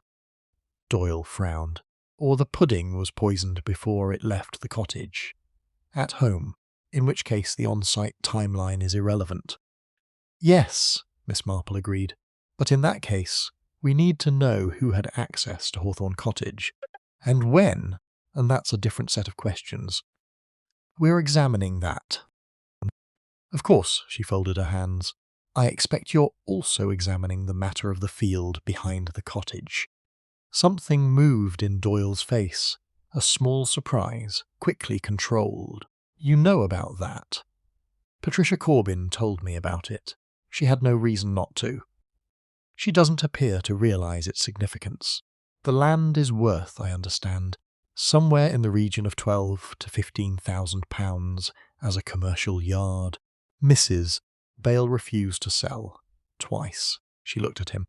Doyle frowned. Or the pudding was poisoned before it left the cottage. At home, in which case the on-site timeline is irrelevant. Yes, Miss Marple agreed, but in that case, we need to know who had access to Hawthorne Cottage, and when, and that's a different set of questions. We're examining that. Of course, she folded her hands. I expect you're also examining the matter of the field behind the cottage. Something moved in Doyle's face, a small surprise, quickly controlled. You know about that. Patricia Corbin told me about it. She had no reason not to. She doesn't appear to realise its significance. The land is worth, I understand, somewhere in the region of £12,000 to £15,000 as a commercial yard. Mrs. Bale refused to sell. Twice. She looked at him.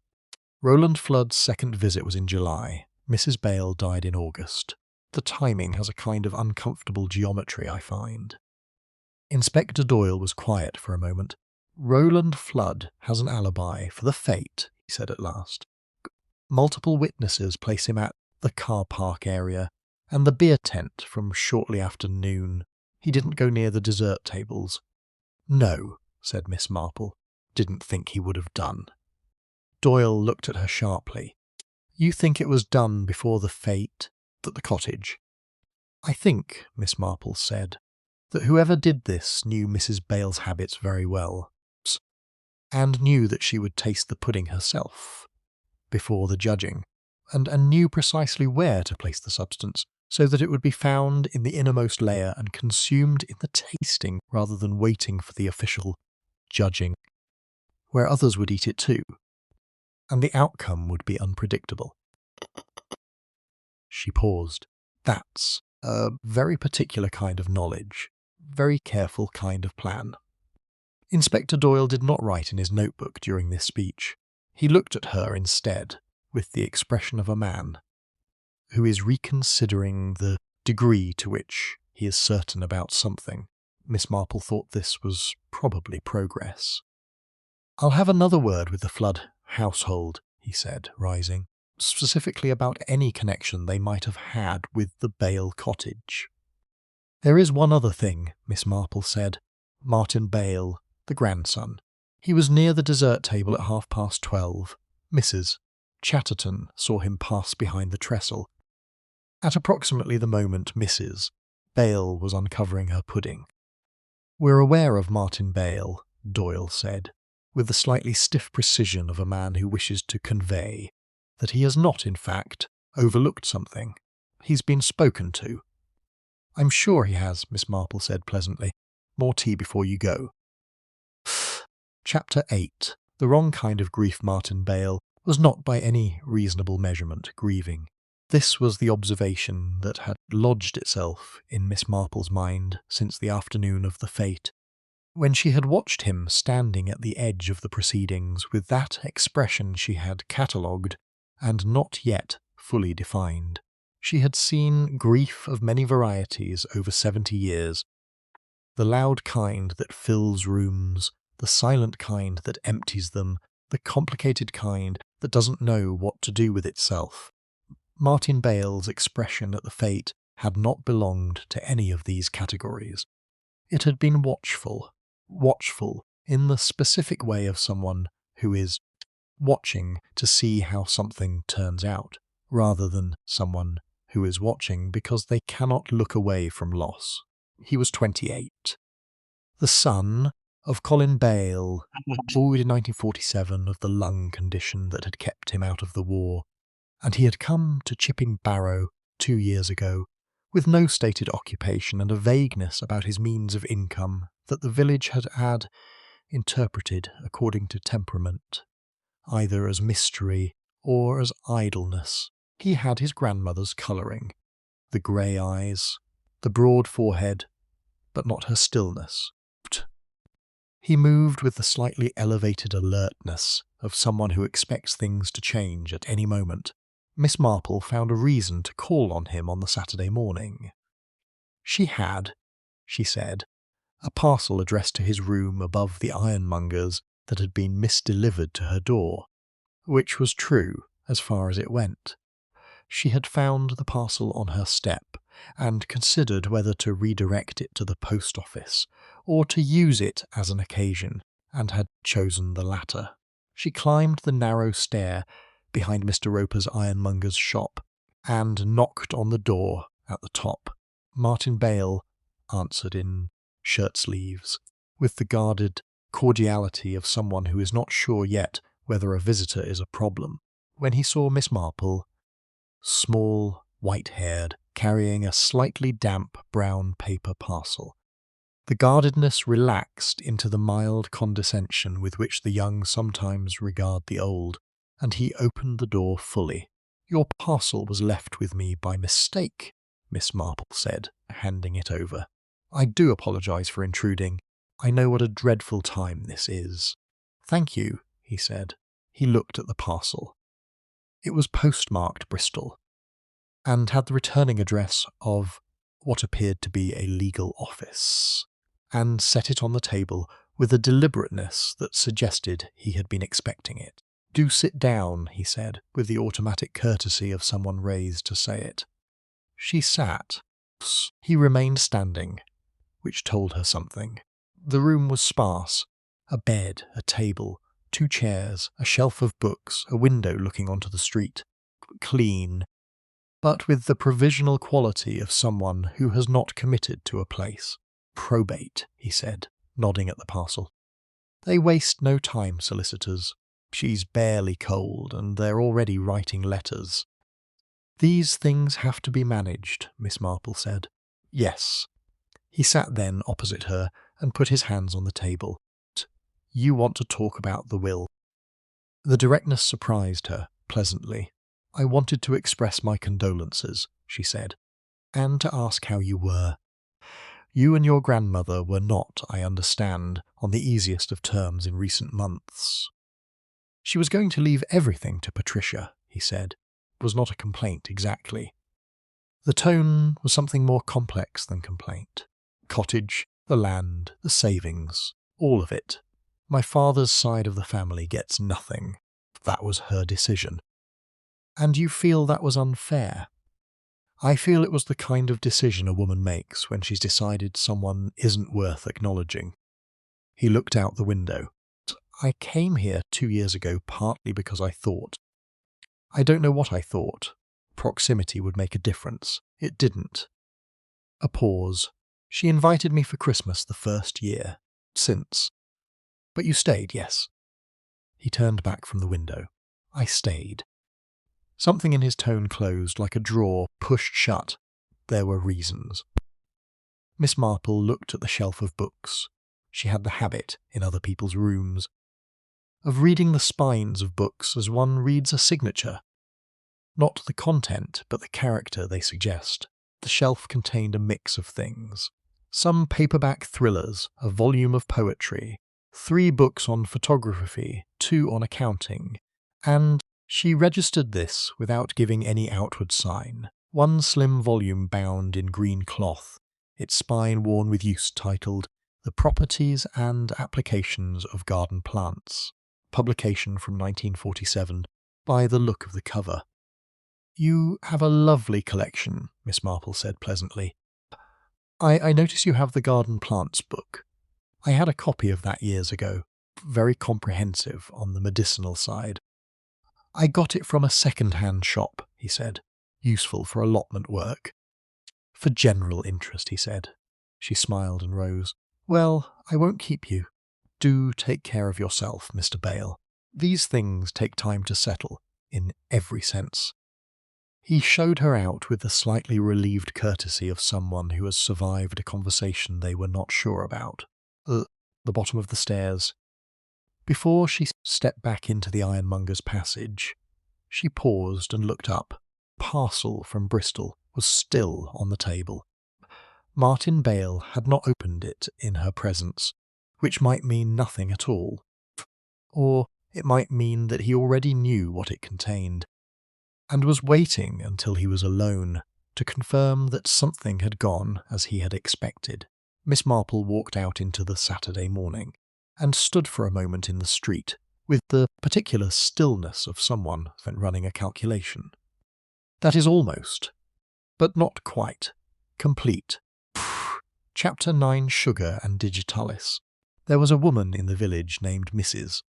Roland Flood's second visit was in July. Mrs. Bale died in August. The timing has a kind of uncomfortable geometry, I find. Inspector Doyle was quiet for a moment. Roland Flood has an alibi for the fate, he said at last. Multiple witnesses place him at the car park area and the beer tent from shortly after noon. He didn't go near the dessert tables. No, said Miss Marple. Didn't think he would have done. Doyle looked at her sharply. You think it was done before the fate at the cottage? I think, Miss Marple said, that whoever did this knew Mrs. Bale's habits very well, and knew that she would taste the pudding herself before the judging, and knew precisely where to place the substance, so that it would be found in the innermost layer and consumed in the tasting rather than waiting for the official judging, where others would eat it too, and the outcome would be unpredictable. She paused. That's a very particular kind of knowledge, very careful kind of plan. Inspector Doyle did not write in his notebook during this speech. He looked at her instead, with the expression of a man who is reconsidering the degree to which he is certain about something. Miss Marple thought this was probably progress. I'll have another word with the Flood household, he said, rising, specifically about any connection they might have had with the Bale cottage. There is one other thing, Miss Marple said. Martin Bale, the grandson. He was near the dessert table at 12:30. Mrs. Chatterton saw him pass behind the trestle. At approximately the moment Mrs. Bale was uncovering her pudding. We're aware of Martin Bale, Doyle said, with the slightly stiff precision of a man who wishes to convey that he has not, in fact, overlooked something. He's been spoken to. I'm sure he has, Miss Marple said pleasantly. More tea before you go. Chapter 8. The wrong kind of grief. Martin Bale was not by any reasonable measurement grieving. This was the observation that had lodged itself in Miss Marple's mind since the afternoon of the fete, when she had watched him standing at the edge of the proceedings with that expression she had catalogued and not yet fully defined. She had seen grief of many varieties over 70 years, the loud kind that fills rooms, the silent kind that empties them, the complicated kind that doesn't know what to do with itself. Martin Bale's expression at the fete had not belonged to any of these categories. It had been watchful in the specific way of someone who is watching to see how something turns out, rather than someone who is watching because they cannot look away from loss. He was 28. The son of Colin Bale, died in 1947 of the lung condition that had kept him out of the war, and he had come to Chipping Barrow 2 years ago, with no stated occupation and a vagueness about his means of income that the village had interpreted according to temperament, either as mystery or as idleness. He had his grandmother's colouring, the grey eyes, the broad forehead, but not her stillness. He moved with the slightly elevated alertness of someone who expects things to change at any moment. Miss Marple found a reason to call on him on the Saturday morning. She had, she said, a parcel addressed to his room above the ironmonger's that had been misdelivered to her door, which was true as far as it went. She had found the parcel on her step, and considered whether to redirect it to the post office, or to use it as an occasion, and had chosen the latter. She climbed the narrow stair behind Mr. Roper's ironmonger's shop, and knocked on the door at the top. Martin Bale answered in shirt-sleeves, with the guarded cordiality of someone who is not sure yet whether a visitor is a problem. When he saw Miss Marple, small, white-haired, carrying a slightly damp brown paper parcel, the guardedness relaxed into the mild condescension with which the young sometimes regard the old, and he opened the door fully. "Your parcel was left with me by mistake," Miss Marple said, handing it over. "I do apologise for intruding. I know what a dreadful time this is." "Thank you," he said. He looked at the parcel. It was postmarked Bristol, and had the returning address of what appeared to be a legal office, and set it on the table with a deliberateness that suggested he had been expecting it. "Do sit down," he said, with the automatic courtesy of someone raised to say it. She sat. He remained standing, which told her something. The room was sparse. A bed, a table, 2 chairs, a shelf of books, a window looking onto the street. Clean, but with the provisional quality of someone who has not committed to a place. "Probate," he said, nodding at the parcel. "They waste no time, solicitors. She's barely cold, and they're already writing letters." "These things have to be managed," Miss Marple said. "Yes." He sat then opposite her and put his hands on the table. "You want to talk about the will." The directness surprised her, pleasantly. "I wanted to express my condolences," she said, "and to ask how you were. You and your grandmother were not, I understand, on the easiest of terms in recent months." She was going to leave everything to Patricia, he said. It was not a complaint exactly. The tone was something more complex than complaint. Cottage, the land, the savings, all of it. My father's side of the family gets nothing. That was her decision. "And you feel that was unfair?" "I feel it was the kind of decision a woman makes when she's decided someone isn't worth acknowledging." He looked out the window. "I came here 2 years ago partly because I thought. I don't know what I thought. Proximity would make a difference. It didn't." A pause. "She invited me for Christmas the first year. Since. But you stayed, yes?" He turned back from the window. "I stayed." Something in his tone closed like a drawer pushed shut. There were reasons. Miss Marple looked at the shelf of books. She had the habit, in other people's rooms, of reading the spines of books as one reads a signature. Not the content, but the character they suggest. The shelf contained a mix of things. Some paperback thrillers, a volume of poetry, 3 books on photography, 2 on accounting, and she registered this without giving any outward sign. 1 slim volume bound in green cloth, its spine worn with use, titled The Properties and Applications of Garden Plants, publication from 1947, by the look of the cover. "You have a lovely collection," Miss Marple said pleasantly. I notice you have the Garden Plants book. I had a copy of that years ago, very comprehensive on the medicinal side. I got it from a second-hand shop," he said. "Useful for allotment work." "For general interest," he said. She smiled and rose. "Well, I won't keep you. Do take care of yourself, Mr. Bale. These things take time to settle, in every sense." He showed her out with the slightly relieved courtesy of someone who has survived a conversation they were not sure about. The bottom of the stairs. Before she stepped back into the ironmonger's passage, she paused and looked up. A parcel from Bristol was still on the table. Martin Bale had not opened it in her presence, which might mean nothing at all. Or it might mean that he already knew what it contained, and was waiting until he was alone to confirm that something had gone as he had expected. Miss Marple walked out into the Saturday morning, and stood for a moment in the street, with the particular stillness of someone running a calculation. That is almost, but not quite, complete. Chapter 9, Sugar and Digitalis. There was a woman in the village named Mrs.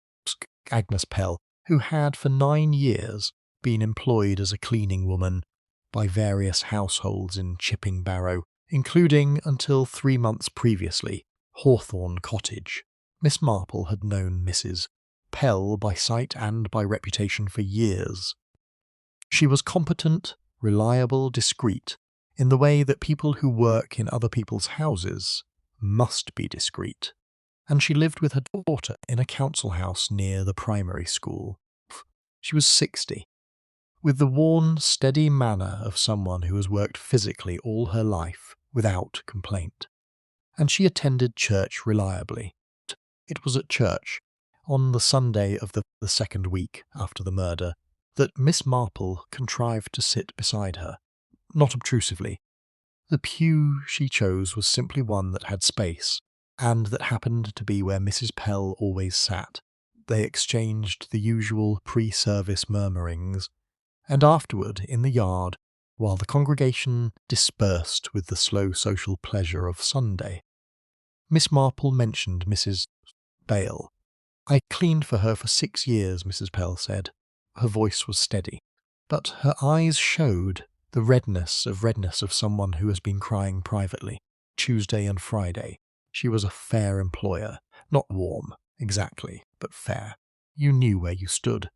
Agnes Pell, who had for 9 years been employed as a cleaning woman by various households in Chipping Barrow, including, until 3 months previously, Hawthorne Cottage. Miss Marple had known Mrs. Pell by sight and by reputation for years. She was competent, reliable, discreet, in the way that people who work in other people's houses must be discreet, and she lived with her daughter in a council house near the primary school. She was 60, with the worn, steady manner of someone who has worked physically all her life without complaint. and she attended church reliably. It was at church, on the Sunday of the second week after the murder, that Miss Marple contrived to sit beside her, not obtrusively. The pew she chose was simply one that had space, and that happened to be where Mrs. Pell always sat. They exchanged the usual pre-service murmurings, and afterward, in the yard, while the congregation dispersed with the slow social pleasure of Sunday, Miss Marple mentioned Mrs. Bale. "I cleaned for her for 6 years," Mrs. Pell said. Her voice was steady, but her eyes showed the redness of someone who has been crying privately. Tuesday and Friday. She was a fair employer. Not warm, exactly, but fair. You knew where you stood.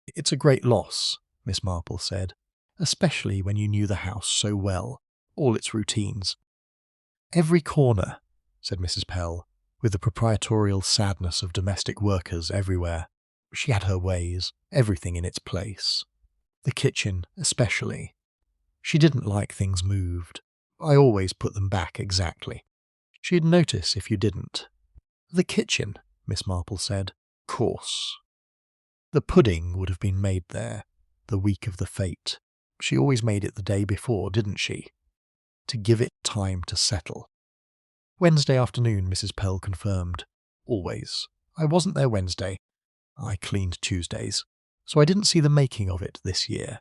"It's a great loss," Miss Marple said, "especially when you knew the house so well, all its routines." "Every corner," said Mrs. Pell, with the proprietorial sadness of domestic workers everywhere. She had her ways, everything in its place. The kitchen, especially. She didn't like things moved. I always put them back exactly. She'd notice if you didn't. "The kitchen," Miss Marple said. "Course." The pudding would have been made there, the week of the fete. She always made it the day before, didn't she? To give it time to settle. "Wednesday afternoon," Mrs. Pell confirmed. "Always. I wasn't there Wednesday. I cleaned Tuesdays, so I didn't see the making of it this year."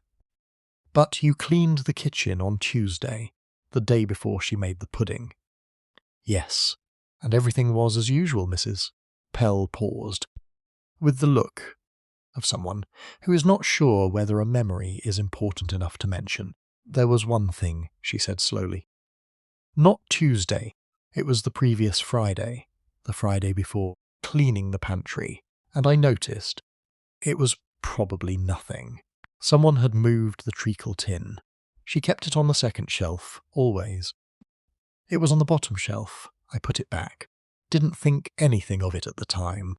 "But you cleaned the kitchen on Tuesday, the day before she made the pudding." "Yes, and everything was as usual, Mrs." Pell paused, with the look of someone who is not sure whether a memory is important enough to mention. "There was one thing," she said slowly. "Not Tuesday. It was the previous Friday, the Friday before, cleaning the pantry, and I noticed. It was probably nothing. Someone had moved the treacle tin. She kept it on the second shelf, always. It was on the bottom shelf. I put it back. Didn't think anything of it at the time."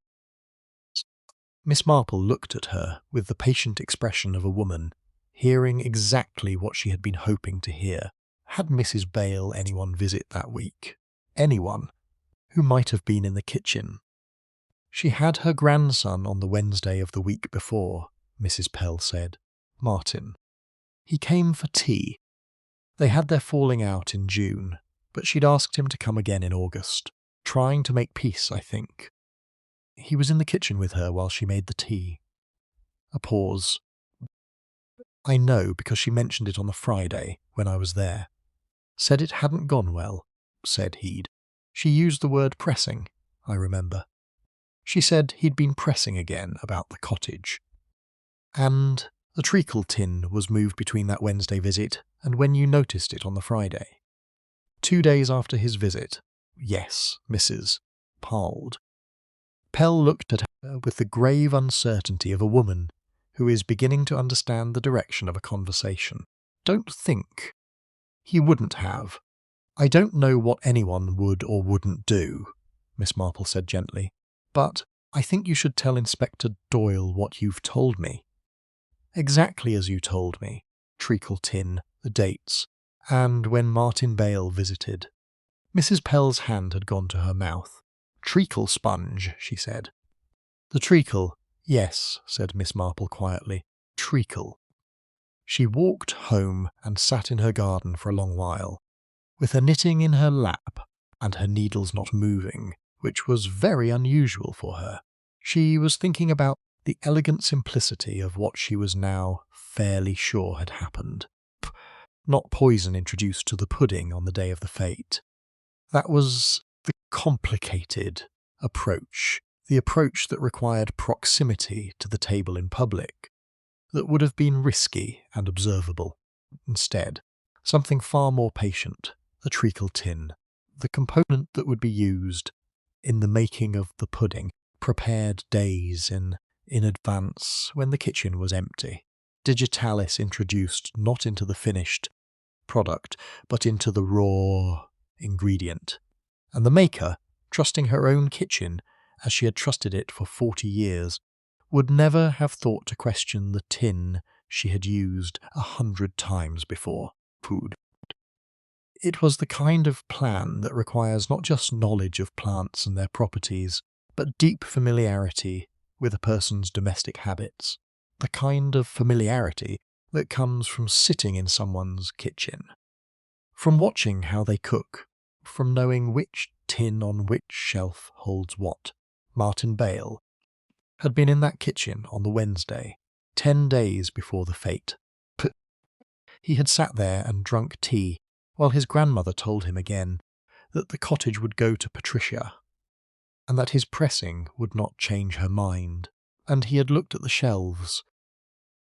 Miss Marple looked at her with the patient expression of a woman, hearing exactly what she had been hoping to hear. Had Mrs. Bale anyone visit that week? Anyone who might have been in the kitchen? "She had her grandson on the Wednesday of the week before," Mrs. Pell said. "Martin. He came for tea. They had their falling out in June, but she'd asked him to come again in August, trying to make peace, I think. He was in the kitchen with her while she made the tea." A pause. "I know because she mentioned it on the Friday when I was there. Said it hadn't gone well," said Heed. "She used the word pressing, I remember. She said he'd been pressing again about the cottage. And the treacle tin was moved between that Wednesday visit and when you noticed it on the Friday." 2 days after his visit. Yes, Mrs. Parled. Pell looked at her with the grave uncertainty of a woman who is beginning to understand the direction of a conversation. "Don't think. He wouldn't have. I don't know what anyone would or wouldn't do," Miss Marple said gently, "but I think you should tell Inspector Doyle what you've told me. Exactly as you told me. Treacle tin, the dates, and when Martin Bale visited." Mrs. Pell's hand had gone to her mouth. "Treacle sponge," she said. "The treacle, yes," said Miss Marple quietly. "Treacle." She walked home and sat in her garden for a long while, with her knitting in her lap and her needles not moving, which was very unusual for her. She was thinking about the elegant simplicity of what she was now fairly sure had happened. Not poison introduced to the pudding on the day of the fete. That was the complicated approach, the approach that required proximity to the table in public, that would have been risky and observable. Instead, something far more patient, the treacle tin, the component that would be used in the making of the pudding, prepared days in advance when the kitchen was empty. Digitalis introduced not into the finished product, but into the raw ingredient. And the maker, trusting her own kitchen as she had trusted it for 40 years, would never have thought to question the tin she had used 100 times before. Food. It was the kind of plan that requires not just knowledge of plants and their properties, but deep familiarity with a person's domestic habits. The kind of familiarity that comes from sitting in someone's kitchen, from watching how they cook, from knowing which tin on which shelf holds what. Martin Bale had been in that kitchen on the Wednesday, 10 days before the fete. He had sat there and drunk tea, while his grandmother told him again that the cottage would go to Patricia, and that his pressing would not change her mind. And he had looked at the shelves,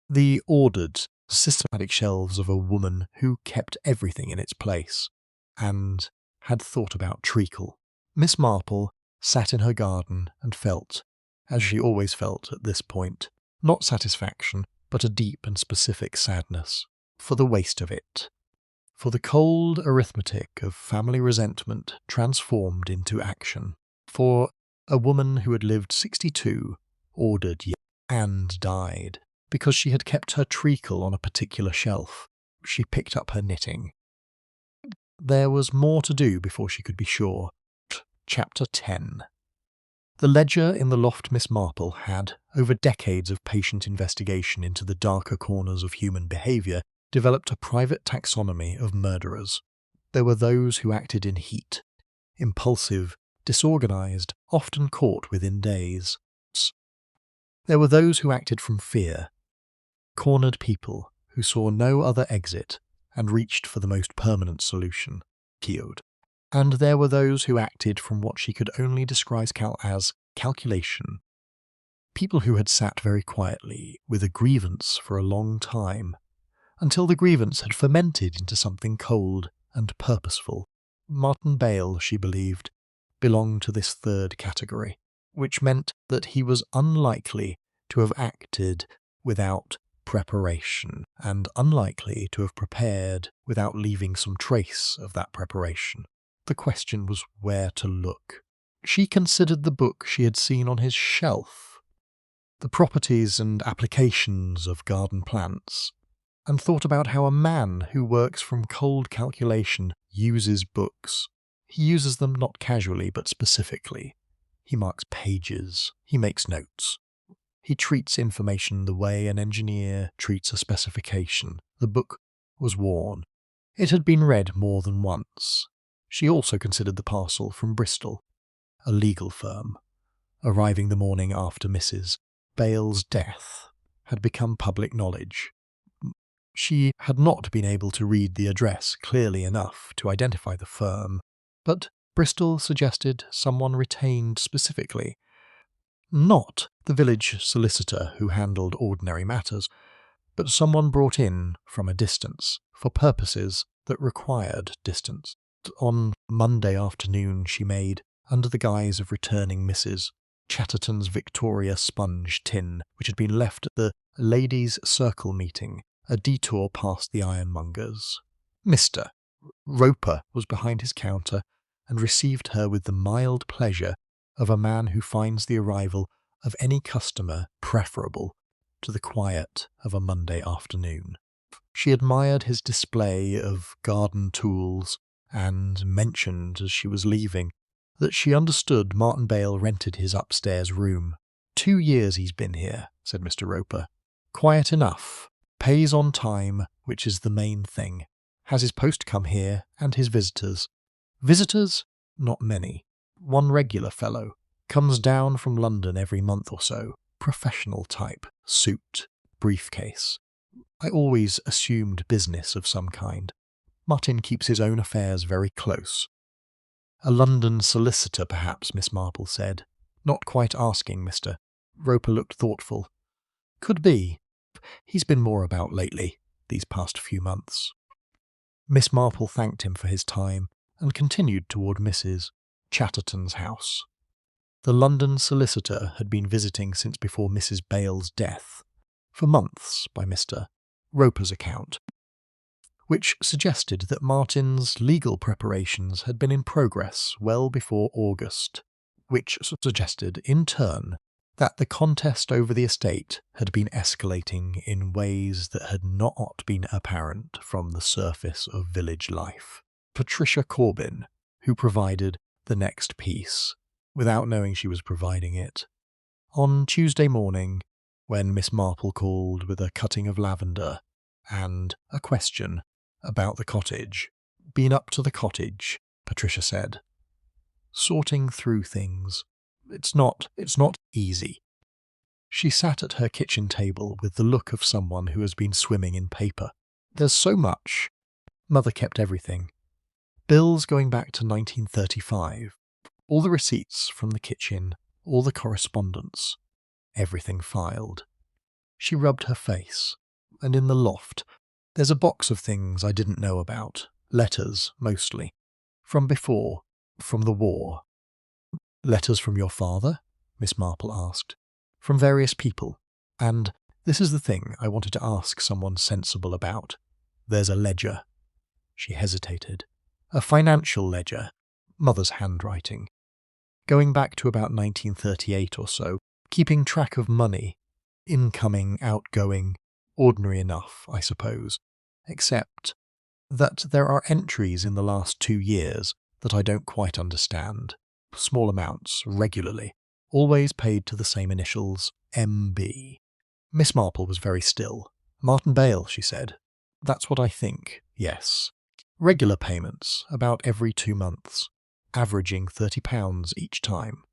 the ordered, systematic shelves of a woman who kept everything in its place, and had thought about treacle. Miss Marple sat in her garden and felt, as she always felt at this point, not satisfaction, but a deep and specific sadness, for the waste of it, for the cold arithmetic of family resentment transformed into action, for a woman who had lived 62, ordered and died, because she had kept her treacle on a particular shelf. She picked up her knitting. There was more to do before she could be sure. Chapter 10. The ledger in the loft Miss Marple had, over decades of patient investigation into the darker corners of human behaviour, developed a private taxonomy of murderers. There were those who acted in heat, impulsive, disorganised, often caught within days. There were those who acted from fear, cornered people who saw no other exit and reached for the most permanent solution, killed. And there were those who acted from what she could only describe as calculation, people who had sat very quietly with a grievance for a long time, until the grievance had fermented into something cold and purposeful. Martin Bale, she believed, belonged to this third category, which meant that he was unlikely to have acted without preparation, and unlikely to have prepared without leaving some trace of that preparation. The question was where to look. She considered the book she had seen on his shelf, the properties and applications of garden plants, and thought about how a man who works from cold calculation uses books. He uses them not casually but specifically. He marks pages. He makes notes. He treats information the way an engineer treats a specification. The book was worn. It had been read more than once. She also considered the parcel from Bristol, a legal firm, arriving the morning after Mrs. Bale's death had become public knowledge. She had not been able to read the address clearly enough to identify the firm, but Bristol suggested someone retained specifically, not the village solicitor who handled ordinary matters, but someone brought in from a distance for purposes that required distance. On Monday afternoon she made, under the guise of returning Mrs. Chatterton's Victoria sponge tin, which had been left at the Ladies' Circle meeting, a detour past the ironmonger's. Mr. Roper was behind his counter and received her with the mild pleasure of a man who finds the arrival of any customer preferable to the quiet of a Monday afternoon. She admired his display of garden tools and mentioned as she was leaving that she understood Martin Bale rented his upstairs room. 2 years he's been here, said Mr. Roper. Quiet enough. Pays on time, which is the main thing. Has his post come here, and his visitors. Visitors? Not many. One regular fellow. Comes down from London every month or so. Professional type. Suit. Briefcase. I always assumed business of some kind. Martin keeps his own affairs very close. A London solicitor, perhaps, Miss Marple said. Not quite asking, Mr. Roper looked thoughtful. Could be. He's been more about lately, these past few months. Miss Marple thanked him for his time and continued toward Mrs. Chatterton's house. The London solicitor had been visiting since before Mrs. Bale's death, for months by Mr. Roper's account, which suggested that Martin's legal preparations had been in progress well before August, which suggested, in turn, that the contest over the estate had been escalating in ways that had not been apparent from the surface of village life. Patricia Corbin, who provided the next piece, without knowing she was providing it. On Tuesday morning, when Miss Marple called with a cutting of lavender and a question about the cottage. "Been up to the cottage," Patricia said. "Sorting through things. It's not easy." She sat at her kitchen table with the look of someone who has been swimming in paper. "There's so much. Mother kept everything. Bills going back to 1935. All the receipts from the kitchen, all the correspondence. Everything filed." She rubbed her face. "And in the loft, there's a box of things I didn't know about. Letters, mostly. From before. From the war." "Letters from your father?" Miss Marple asked. "From various people. And this is the thing I wanted to ask someone sensible about. There's a ledger." She hesitated. "A financial ledger. Mother's handwriting. Going back to about 1938 or so, keeping track of money. Incoming, outgoing. Ordinary enough, I suppose. Except that there are entries in the last 2 years that I don't quite understand. Small amounts, regularly. Always paid to the same initials, M.B. Miss Marple was very still. "Martin Bale," she said. "That's what I think, yes. Regular payments, about every 2 months. Averaging £30 each time."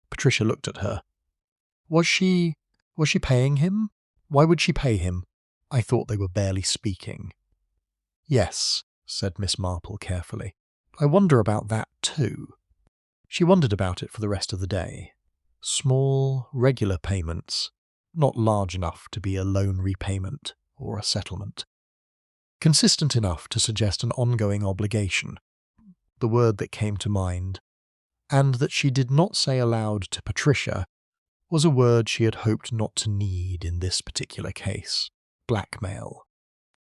Patricia looked at her. Was she paying him? Why would she pay him? I thought they were barely speaking." "Yes," said Miss Marple carefully. "I wonder about that too." She wondered about it for the rest of the day. Small, regular payments, not large enough to be a loan repayment or a settlement. Consistent enough to suggest an ongoing obligation, the word that came to mind, and that she did not say aloud to Patricia, was a word she had hoped not to need in this particular case. Blackmail.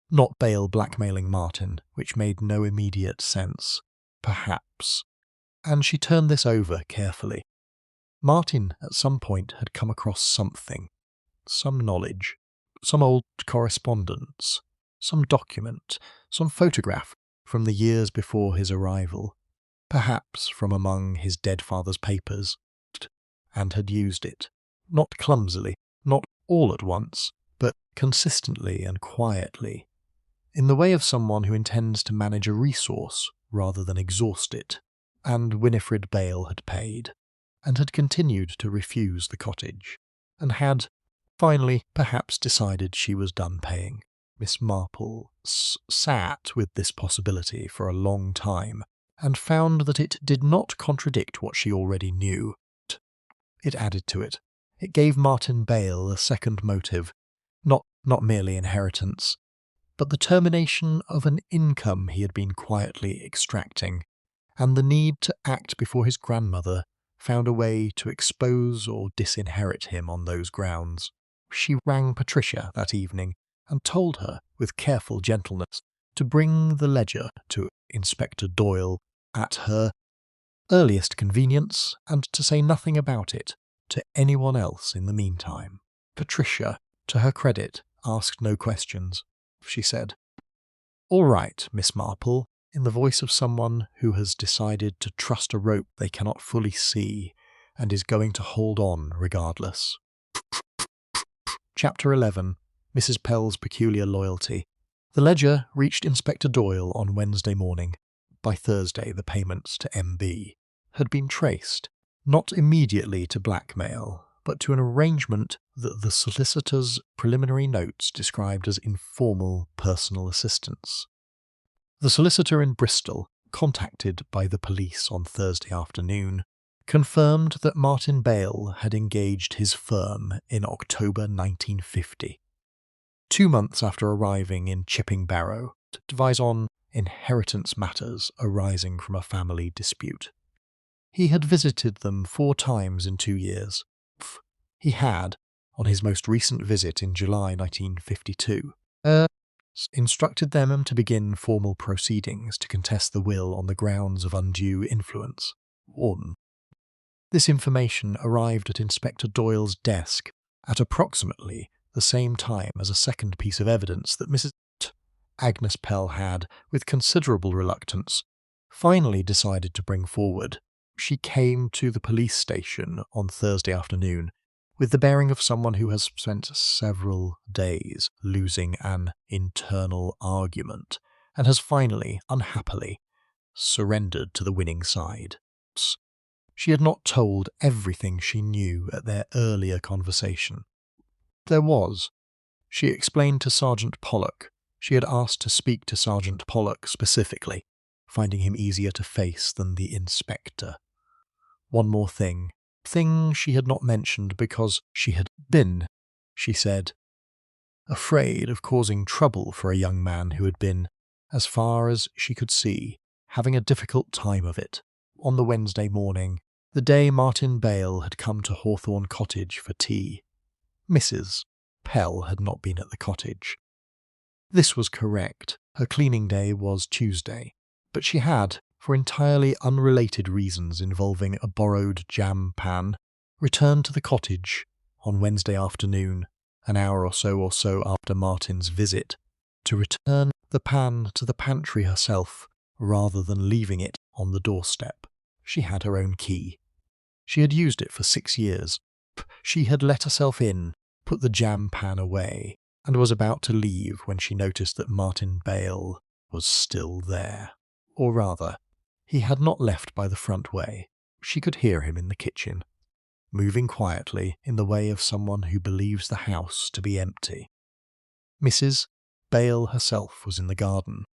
Not Bale blackmailing Martin, which made no immediate sense. Perhaps. And she turned this over carefully. Martin at some point had come across something. Some knowledge. Some old correspondence. Some document. Some photograph from the years before his arrival. Perhaps from among his dead father's papers. And had used it. Not clumsily, not all at once, but consistently and quietly, in the way of someone who intends to manage a resource rather than exhaust it. And Winifred Bale had paid, and had continued to refuse the cottage, and had, finally, perhaps decided she was done paying. Miss Marple sat with this possibility for a long time, and found that it did not contradict what she already knew. It added to it. It gave Martin Bale a second motive, not merely inheritance, but the termination of an income he had been quietly extracting, and the need to act before his grandmother found a way to expose or disinherit him on those grounds. She rang Patricia that evening and told her, with careful gentleness, to bring the ledger to Inspector Doyle at her earliest convenience, and to say nothing about it to anyone else in the meantime. Patricia, to her credit, asked no questions. She said, "All right, Miss Marple," in the voice of someone who has decided to trust a rope they cannot fully see and is going to hold on regardless. Chapter 11. Mrs. Pell's Peculiar Loyalty. The ledger reached Inspector Doyle on Wednesday morning. By Thursday, the payments to M.B. had been traced, not immediately to blackmail, but to an arrangement that the solicitor's preliminary notes described as informal personal assistance. The solicitor in Bristol, contacted by the police on Thursday afternoon, confirmed that Martin Bale had engaged his firm in October 1950, 2 months after arriving in Chipping Barrow to advise on inheritance matters arising from a family dispute. He had visited them 4 times in 2 years. He had, on his most recent visit in July 1952, instructed them to begin formal proceedings to contest the will on the grounds of undue influence. 1. This information arrived at Inspector Doyle's desk at approximately the same time as a second piece of evidence that Mrs. Agnes Pell had, with considerable reluctance, finally decided to bring forward, she came to the police station on Thursday afternoon with the bearing of someone who has spent several days losing an internal argument and has finally, unhappily, surrendered to the winning side. She had not told everything she knew at their earlier conversation. There was. She explained to Sergeant Pollock. She had asked to speak to Sergeant Pollock specifically, finding him easier to face than the inspector. One more thing she had not mentioned because she had been, she said, afraid of causing trouble for a young man who had been, as far as she could see, having a difficult time of it. On the Wednesday morning, the day Martin Bale had come to Hawthorne Cottage for tea, Mrs. Pell had not been at the cottage. This was correct. Her cleaning day was Tuesday, but she had, for entirely unrelated reasons involving a borrowed jam pan, returned to the cottage on Wednesday afternoon, an hour or so after Martin's visit, to return the pan to the pantry herself rather than leaving it on the doorstep. She had her own key. She had used it for 6 years. She had let herself in, put the jam pan away, and was about to leave when she noticed that Martin Bale was still there. Or rather, he had not left by the front way. She could hear him in the kitchen, moving quietly in the way of someone who believes the house to be empty. Mrs. Bale herself was in the garden.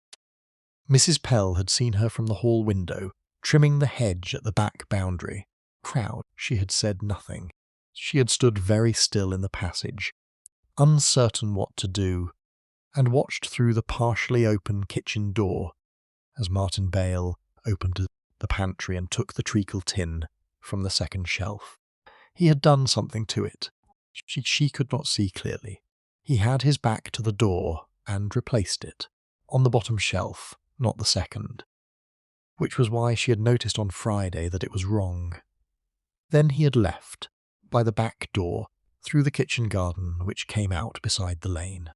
Mrs. Pell had seen her from the hall window, trimming the hedge at the back boundary. Proud, she had said nothing. She had stood very still in the passage, uncertain what to do, and watched through the partially open kitchen door as Martin Bale opened the pantry and took the treacle tin from the second shelf. He had done something to it. She could not see clearly. He had his back to the door and replaced it, on the bottom shelf, not the second, which was why she had noticed on Friday that it was wrong. Then he had left, by the back door, through the kitchen garden which came out beside the lane.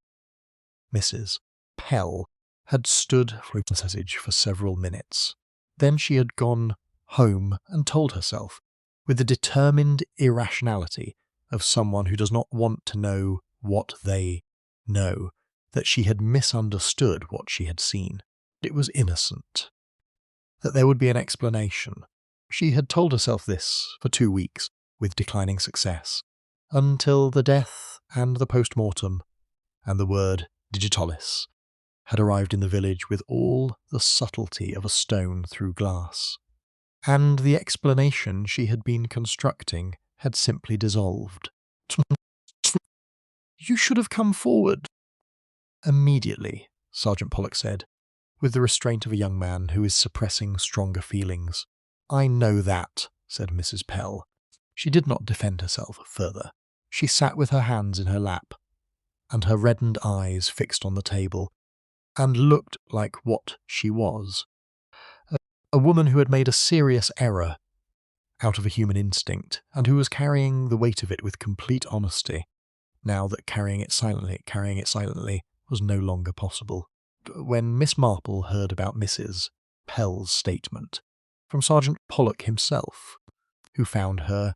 Mrs. Pell had stood through the passage for several minutes. Then she had gone home and told herself, with the determined irrationality of someone who does not want to know what they know, that she had misunderstood what she had seen. It was innocent. That there would be an explanation. She had told herself this for 2 weeks, with declining success, until the death and the post-mortem and the word digitalis had arrived in the village with all the subtlety of a stone through glass. And the explanation she had been constructing had simply dissolved. "You should have come forward." "Immediately," Sergeant Pollock said, with the restraint of a young man who is suppressing stronger feelings. "I know that," said Mrs. Pell. She did not defend herself further. She sat with her hands in her lap, and her reddened eyes fixed on the table, and looked like what she was. A woman who had made a serious error out of a human instinct, and who was carrying the weight of it with complete honesty, now that carrying it silently was no longer possible. When Miss Marple heard about Mrs. Pell's statement, from Sergeant Pollock himself, who found her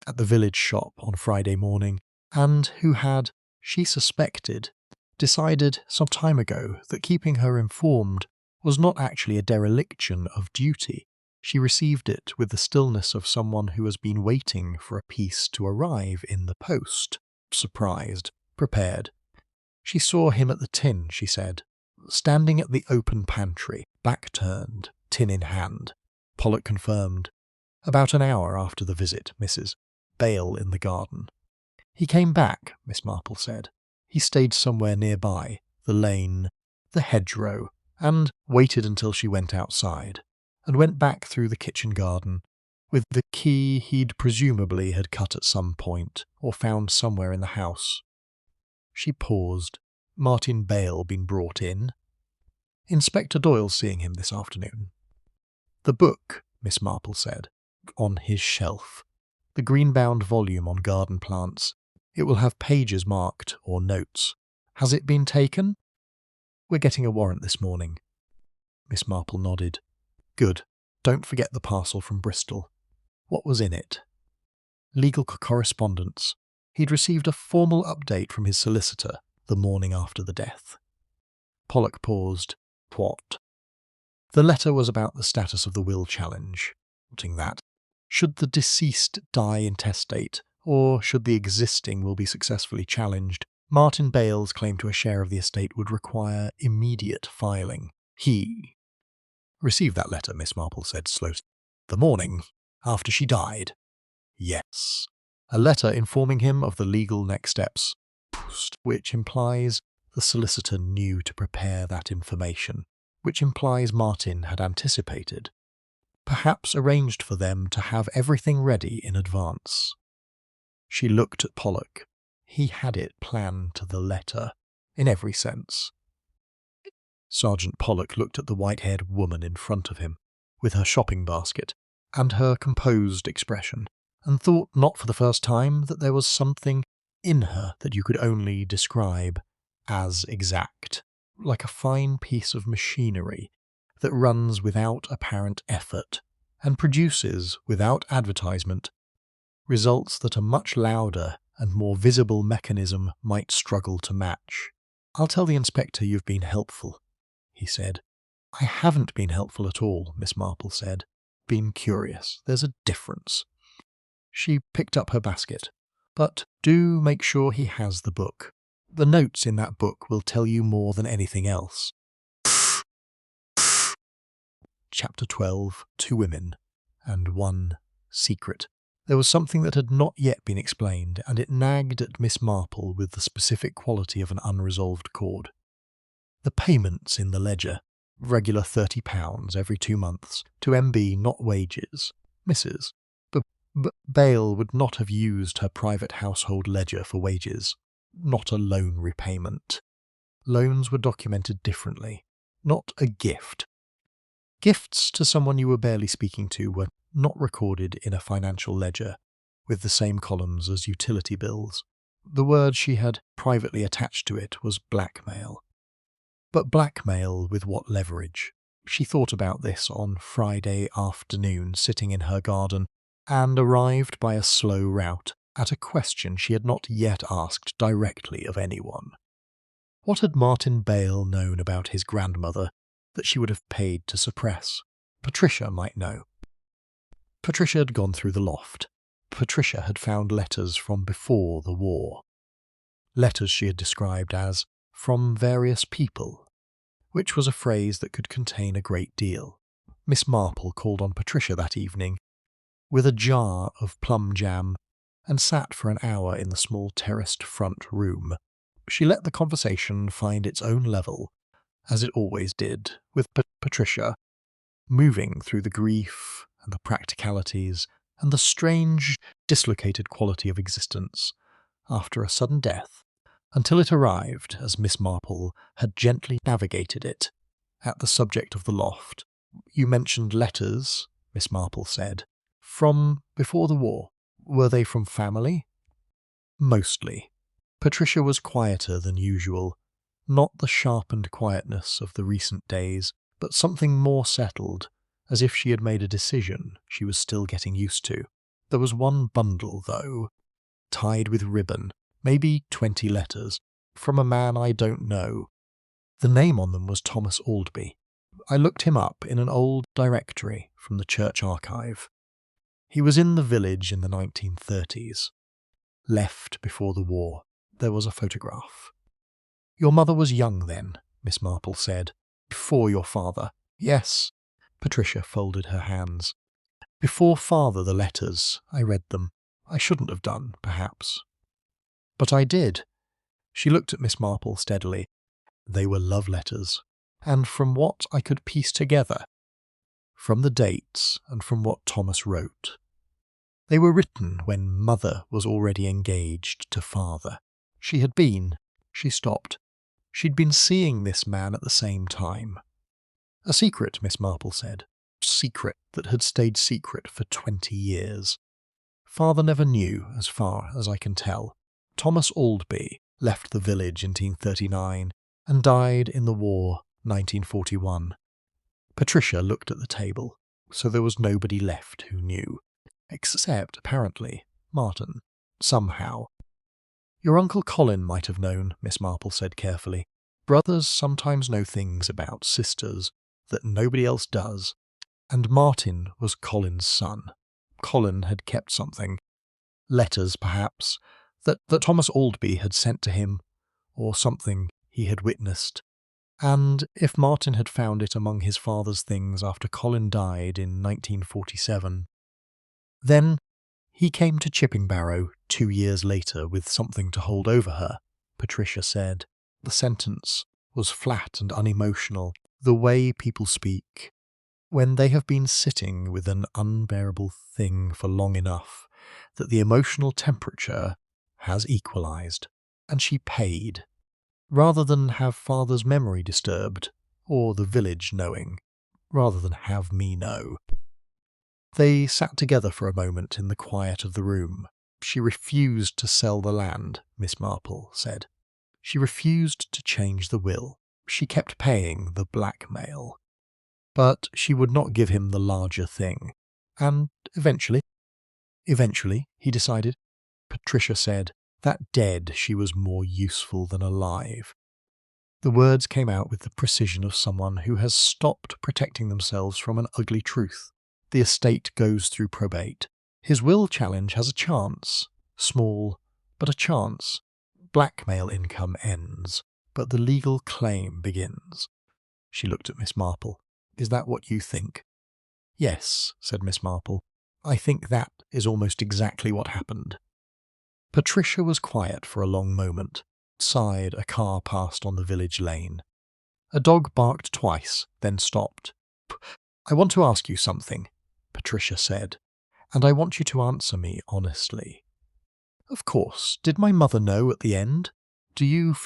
at the village shop on Friday morning, and who had, she suspected, decided some time ago that keeping her informed was not actually a dereliction of duty, she received it with the stillness of someone who has been waiting for a piece to arrive in the post, surprised, prepared. She saw him at the tin, she said, standing at the open pantry, back turned, tin in hand. Pollock confirmed. About an hour after the visit, Mrs. Bale in the garden. He came back, Miss Marple said. He stayed somewhere nearby, the lane, the hedgerow, and waited until she went outside, and went back through the kitchen garden, with the key he'd presumably had cut at some point, or found somewhere in the house. She paused. Martin Bale been brought in? Inspector Doyle's seeing him this afternoon. The book, Miss Marple said, on his shelf. The green-bound volume on garden plants. It will have pages marked, or notes. Has it been taken? We're getting a warrant this morning. Miss Marple nodded. Good. Don't forget the parcel from Bristol. What was in it? Legal correspondence. He'd received a formal update from his solicitor the morning after the death. Pollock paused. What? The letter was about the status of the will challenge. Noting that, should the deceased die intestate, or should the existing will be successfully challenged, Martin Bale's claim to a share of the estate would require immediate filing. He received that letter, Miss Marple said slowly. The morning after she died. Yes. A letter informing him of the legal next steps, which implies the solicitor knew to prepare that information, which implies Martin had anticipated, perhaps arranged for them to have everything ready in advance. She looked at Pollock. He had it planned to the letter, in every sense. Sergeant Pollock looked at the white-haired woman in front of him, with her shopping basket, and her composed expression, and thought not for the first time that there was something in her that you could only describe as exact, like a fine piece of machinery that runs without apparent effort and produces, without advertisement, results that a much louder and more visible mechanism might struggle to match. I'll tell the inspector you've been helpful, he said. I haven't been helpful at all, Miss Marple said. Been curious. There's a difference. She picked up her basket. But do make sure he has the book. The notes in that book will tell you more than anything else. Chapter 12. 2 Women and 1 Secret. There was something that had not yet been explained, and it nagged at Miss Marple with the specific quality of an unresolved chord. The payments in the ledger, regular £30 every 2 months, to M.B. not wages, Mrs. Bale would not have used her private household ledger for wages, not a loan repayment. Loans were documented differently, not a gift. Gifts to someone you were barely speaking to were not recorded in a financial ledger with the same columns as utility bills. The word she had privately attached to it was blackmail. But blackmail with what leverage? She thought about this on Friday afternoon, sitting in her garden, and arrived by a slow route at a question she had not yet asked directly of anyone. What had Martin Bale known about his grandmother that she would have paid to suppress? Patricia might know. Patricia had gone through the loft. Patricia had found letters from before the war. Letters she had described as from various people, which was a phrase that could contain a great deal. Miss Marple called on Patricia that evening with a jar of plum jam and sat for an hour in the small terraced front room. She let the conversation find its own level, as it always did, with Patricia, moving through the grief and the practicalities and the strange, dislocated quality of existence after a sudden death, until it arrived, as Miss Marple had gently navigated it, at the subject of the loft. You mentioned letters, Miss Marple said. From before the war. Were they from family? Mostly. Patricia was quieter than usual, not the sharpened quietness of the recent days, but something more settled, as if she had made a decision she was still getting used to. There was one bundle, though, tied with ribbon, maybe 20 letters, from a man I don't know. The name on them was Thomas Aldby. I looked him up in an old directory from the church archive. He was in the village in the 1930s. Left before the war. There was a photograph. Your mother was young then, Miss Marple said. Before your father. Yes. Patricia folded her hands. Before father the letters. I read them. I shouldn't have done, perhaps. But I did. She looked at Miss Marple steadily. They were love letters. And from what I could piece together, from the dates and from what Thomas wrote, they were written when mother was already engaged to father. She had been. She stopped. She'd been seeing this man at the same time. A secret, Miss Marple said. Secret that had stayed secret for 20 years. Father never knew, as far as I can tell. Thomas Aldby left the village in 1939 and died in the war, 1941. Patricia looked at the table, so there was nobody left who knew, except, apparently, Martin. Somehow. Your Uncle Colin might have known, Miss Marple said carefully. Brothers sometimes know things about sisters that nobody else does, and Martin was Colin's son. Colin had kept something. Letters, perhaps, that Thomas Aldby had sent to him, or something he had witnessed. And if Martin had found it among his father's things after Colin died in 1947, then he came to Chipping Barrow 2 years later with something to hold over her, Patricia said. The sentence was flat and unemotional, the way people speak when they have been sitting with an unbearable thing for long enough that the emotional temperature has equalized, and she paid, rather than have father's memory disturbed, or the village knowing, rather than have me know. They sat together for a moment in the quiet of the room. She refused to sell the land, Miss Marple said. She refused to change the will. She kept paying the blackmail. But she would not give him the larger thing. And eventually, he decided, Patricia said, that dead she was more useful than alive. The words came out with the precision of someone who has stopped protecting themselves from an ugly truth. The estate goes through probate. His will challenge has a chance. Small, but a chance. Blackmail income ends, but the legal claim begins. She looked at Miss Marple. Is that what you think? Yes, said Miss Marple. I think that is almost exactly what happened. Patricia was quiet for a long moment. Outside, a car passed on the village lane. A dog barked twice, then stopped. I want to ask you something, Patricia said, and I want you to answer me honestly. Of course. Did my mother know at the end? Do you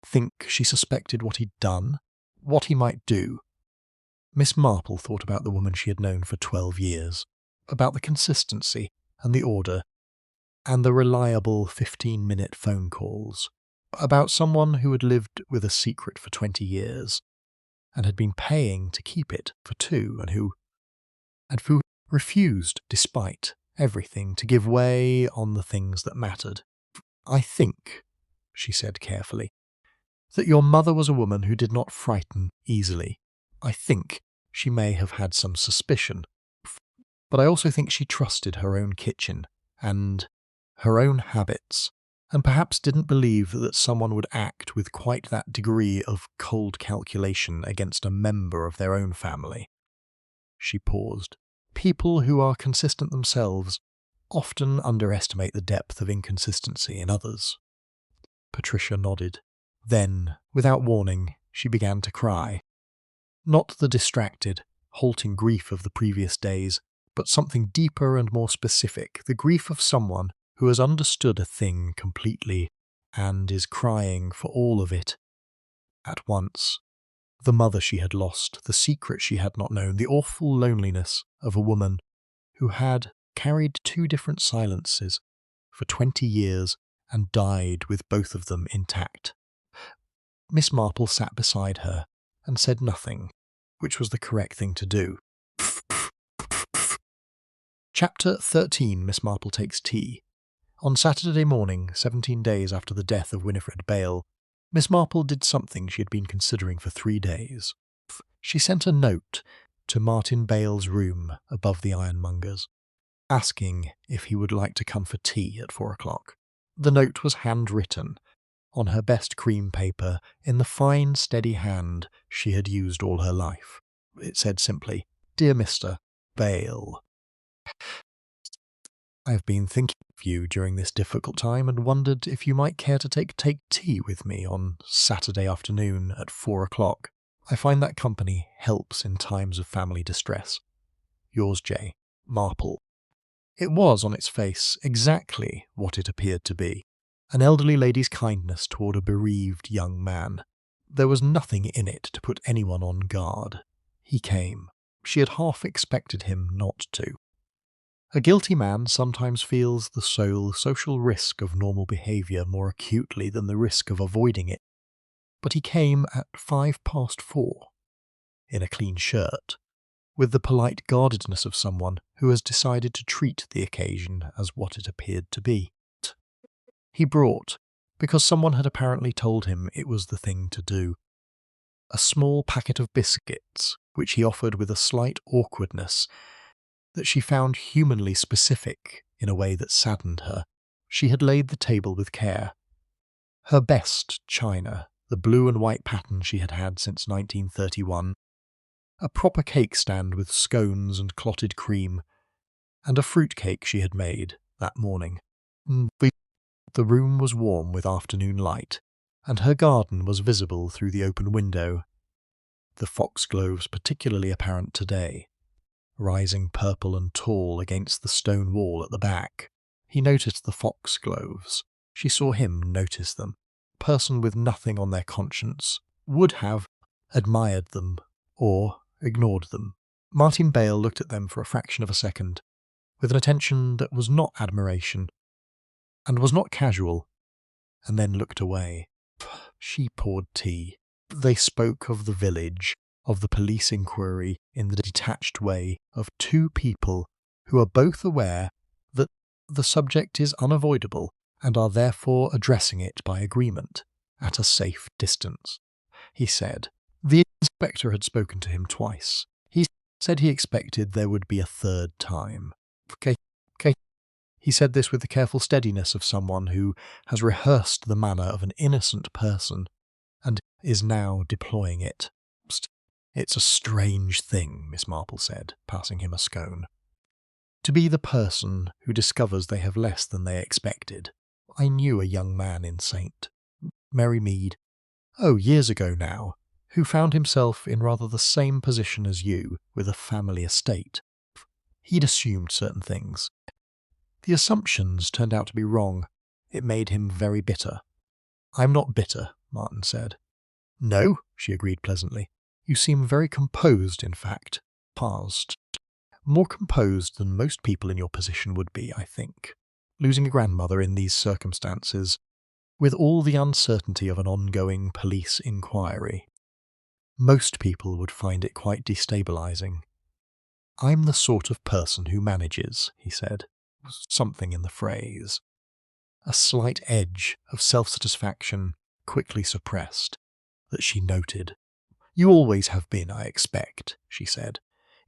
think she suspected what he'd done? What he might do? Miss Marple thought about the woman she had known for 12 years, about the consistency and the order, and the reliable 15-minute phone calls, about someone who had lived with a secret for 20 years, and had been paying to keep it for 2, and who refused, despite everything, to give way on the things that mattered. I think, she said carefully, that your mother was a woman who did not frighten easily. I think she may have had some suspicion, but I also think she trusted her own kitchen and her own habits, and perhaps didn't believe that someone would act with quite that degree of cold calculation against a member of their own family. She paused. People who are consistent themselves often underestimate the depth of inconsistency in others. Patricia nodded. Then, without warning, she began to cry. Not the distracted, halting grief of the previous days, but something deeper and more specific, the grief of someone who has understood a thing completely and is crying for all of it at once. The mother she had lost, the secret she had not known, the awful loneliness of a woman who had carried 2 different silences for 20 years and died with both of them intact. Miss Marple sat beside her and said nothing, which was the correct thing to do. Chapter 13. Miss Marple Takes Tea. On Saturday morning, 17 days after the death of Winifred Bale, Miss Marple did something she had been considering for 3 days. She sent a note to Martin Bale's room above the ironmonger's, asking if he would like to come for tea at 4 o'clock. The note was handwritten, on her best cream paper, in the fine, steady hand she had used all her life. It said simply, Dear Mr. Bale, I have been thinking of you during this difficult time and wondered if you might care to take tea with me on Saturday afternoon at 4 o'clock. I find that company helps in times of family distress. Yours, J. Marple. It was, on its face, exactly what it appeared to be. An elderly lady's kindness toward a bereaved young man. There was nothing in it to put anyone on guard. He came. She had half expected him not to. A guilty man sometimes feels the sole social risk of normal behaviour more acutely than the risk of avoiding it. But he came at 4:05, in a clean shirt, with the polite guardedness of someone who has decided to treat the occasion as what it appeared to be. He brought, because someone had apparently told him it was the thing to do, a small packet of biscuits, which he offered with a slight awkwardness that she found humanly specific in a way that saddened her. She had laid the table with care. Her best china, the blue and white pattern she had had since 1931, a proper cake stand with scones and clotted cream, and a fruit cake she had made that morning. The room was warm with afternoon light, and her garden was visible through the open window, the foxgloves particularly apparent today, rising purple and tall against the stone wall at the back. He noticed the foxgloves. She saw him notice them. A person with nothing on their conscience would have admired them or ignored them. Martin Bale looked at them for a fraction of a second, with an attention that was not admiration, and was not casual, and then looked away. She poured tea. They spoke of the village, of the police inquiry in the detached way of two people who are both aware that the subject is unavoidable and are therefore addressing it by agreement, at a safe distance. He said. The inspector had spoken to him twice. He said he expected there would be a third time. Okay. He said this with the careful steadiness of someone who has rehearsed the manner of an innocent person and is now deploying it. It's a strange thing, Miss Marple said, passing him a scone. To be the person who discovers they have less than they expected. I knew a young man in St. Mary Mead, years ago now, who found himself in rather the same position as you, with a family estate. He'd assumed certain things. The assumptions turned out to be wrong. It made him very bitter. I'm not bitter, Martin said. No, she agreed pleasantly. You seem very composed, in fact. Paused. More composed than most people in your position would be, I think. Losing a grandmother in these circumstances, with all the uncertainty of an ongoing police inquiry. Most people would find it quite destabilizing. I'm the sort of person who manages, he said. Something in the phrase. A slight edge of self-satisfaction, quickly suppressed, that she noted. You always have been, I expect, she said.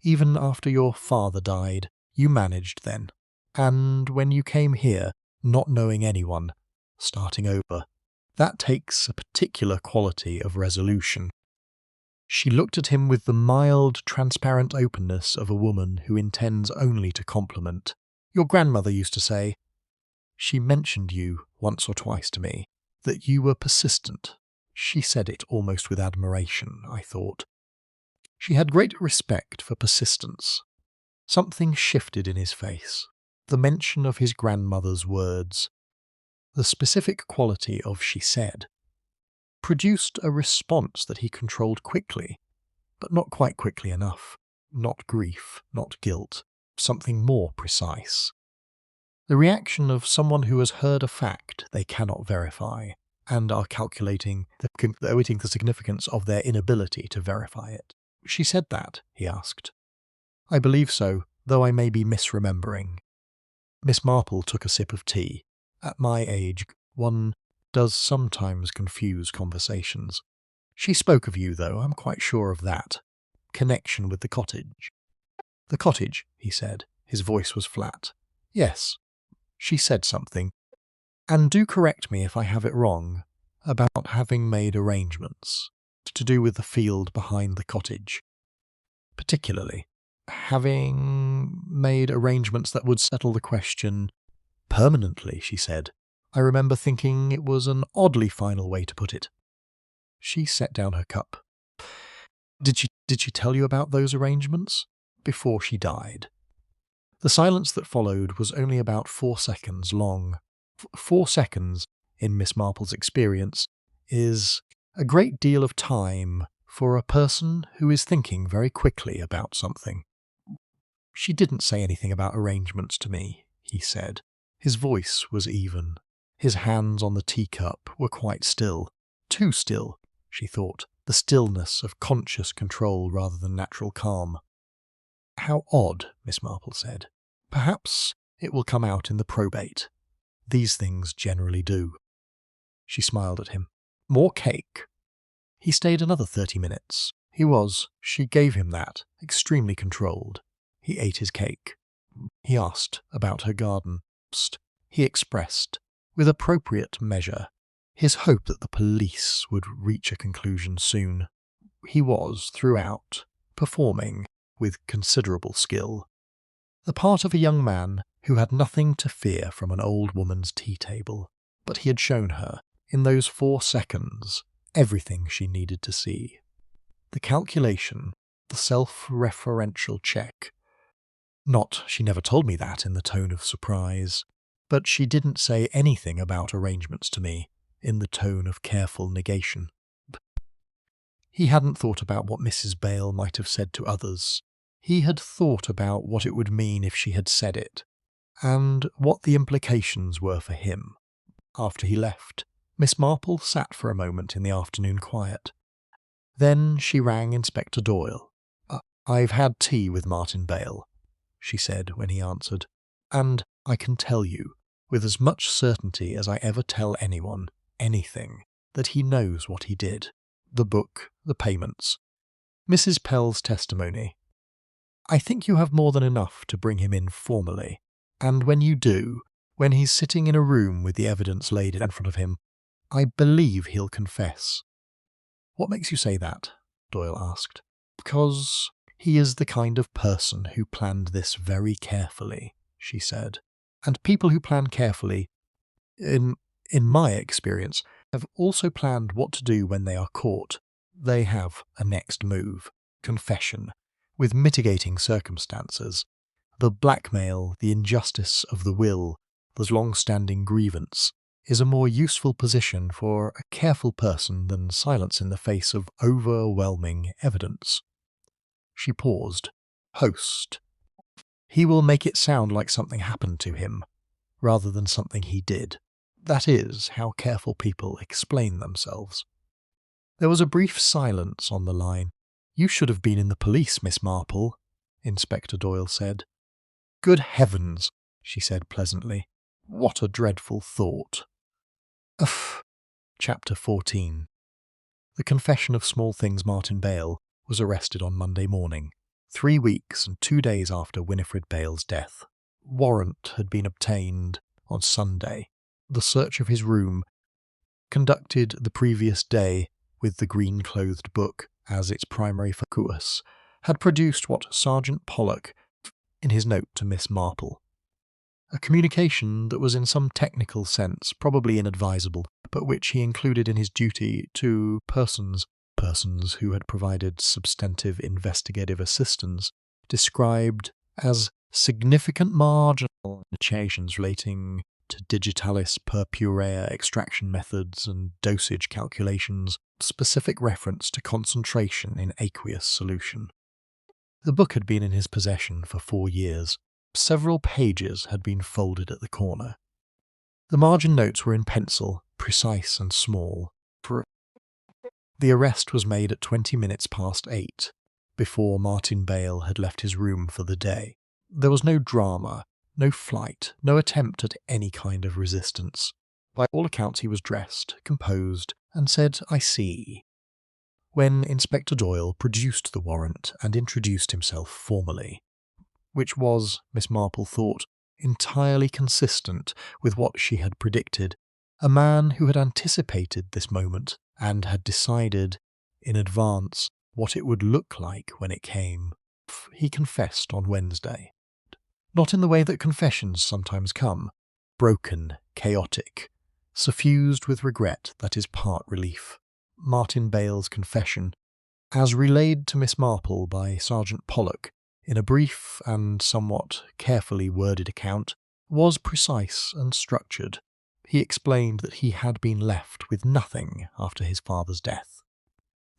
Even after your father died, you managed then. And when you came here, not knowing anyone, starting over, that takes a particular quality of resolution. She looked at him with the mild, transparent openness of a woman who intends only to compliment. Your grandmother used to say, she mentioned you once or twice to me, that you were persistent. She said it almost with admiration, I thought. She had great respect for persistence. Something shifted in his face. The mention of his grandmother's words, the specific quality of she said, produced a response that he controlled quickly, but not quite quickly enough. Not grief, not guilt, something more precise. The reaction of someone who has heard a fact they cannot verify, and are calculating, awaiting the significance of their inability to verify it. She said that, he asked. I believe so, though I may be misremembering. Miss Marple took a sip of tea. At my age, one does sometimes confuse conversations. She spoke of you, though, I'm quite sure of that. Connection with the cottage. The cottage, he said. His voice was flat. Yes. She said something. And do correct me if I have it wrong, about having made arrangements to do with the field behind the cottage. Particularly, having made arrangements that would settle the question permanently, she said. I remember thinking it was an oddly final way to put it. She set down her cup. Did she tell you about those arrangements? Before she died. The silence that followed was only about 4 seconds long. 4 seconds, in Miss Marple's experience, is a great deal of time for a person who is thinking very quickly about something. She didn't say anything about arrangements to me, he said. His voice was even. His hands on the teacup were quite still. Too still, she thought, the stillness of conscious control rather than natural calm. How odd, Miss Marple said. Perhaps it will come out in the probate. These things generally do. She smiled at him. More cake. He stayed another 30 minutes. He was, she gave him that, extremely controlled. He ate his cake. He asked about her garden. He expressed, with appropriate measure, his hope that the police would reach a conclusion soon. He was, throughout, performing, with considerable skill, the part of a young man who had nothing to fear from an old woman's tea table, but he had shown her, in those 4 seconds, everything she needed to see. The calculation, the self-referential check. Not, she never told me that in the tone of surprise, but she didn't say anything about arrangements to me, in the tone of careful negation. He hadn't thought about what Mrs. Bale might have said to others. He had thought about what it would mean if she had said it, and what the implications were for him. After he left, Miss Marple sat for a moment in the afternoon quiet. Then she rang Inspector Doyle. "I've had tea with Martin Bale," she said when he answered, "and I can tell you, with as much certainty as I ever tell anyone, anything, that he knows what he did. The book, the payments, Mrs. Pell's testimony. I think you have more than enough to bring him in formally, and when you do, when he's sitting in a room with the evidence laid in front of him, I believe he'll confess." "What makes you say that?" Doyle asked. "Because he is the kind of person who planned this very carefully," she said. "And people who plan carefully, in my experience, have also planned what to do when they are caught. They have a next move, confession, with mitigating circumstances. The blackmail, the injustice of the will, the long-standing grievance, is a more useful position for a careful person than silence in the face of overwhelming evidence." She paused. "Host. He will make it sound like something happened to him, rather than something he did. That is how careful people explain themselves." There was a brief silence on the line. "You should have been in the police, Miss Marple," Inspector Doyle said. "Good heavens," she said pleasantly. "What a dreadful thought." Chapter 14. The confession of Small Things Martin Bale was arrested on Monday morning, 3 weeks and 2 days after Winifred Bale's death. Warrant had been obtained on Sunday. The search of his room, conducted the previous day with the green-clothed book as its primary focus, had produced what Sergeant Pollock in his note to Miss Marple. A communication that was in some technical sense probably inadvisable, but which he included in his duty to persons who had provided substantive investigative assistance, described as significant marginal indications relating to digitalis purpurea extraction methods and dosage calculations, specific reference to concentration in aqueous solution. The book had been in his possession for 4 years. Several pages had been folded at the corner. The margin notes were in pencil, precise and small. The arrest was made at 20 minutes past 8, before Martin Bale had left his room for the day. There was no drama, no flight, no attempt at any kind of resistance. By all accounts he was dressed, composed, and said, "I see," when Inspector Doyle produced the warrant and introduced himself formally, which was, Miss Marple thought, entirely consistent with what she had predicted. A man who had anticipated this moment and had decided in advance what it would look like when it came. He confessed on Wednesday. Not in the way that confessions sometimes come, broken, chaotic, suffused with regret that is part relief. Martin Bale's confession, as relayed to Miss Marple by Sergeant Pollock in a brief and somewhat carefully worded account, was precise and structured. He explained that he had been left with nothing after his father's death.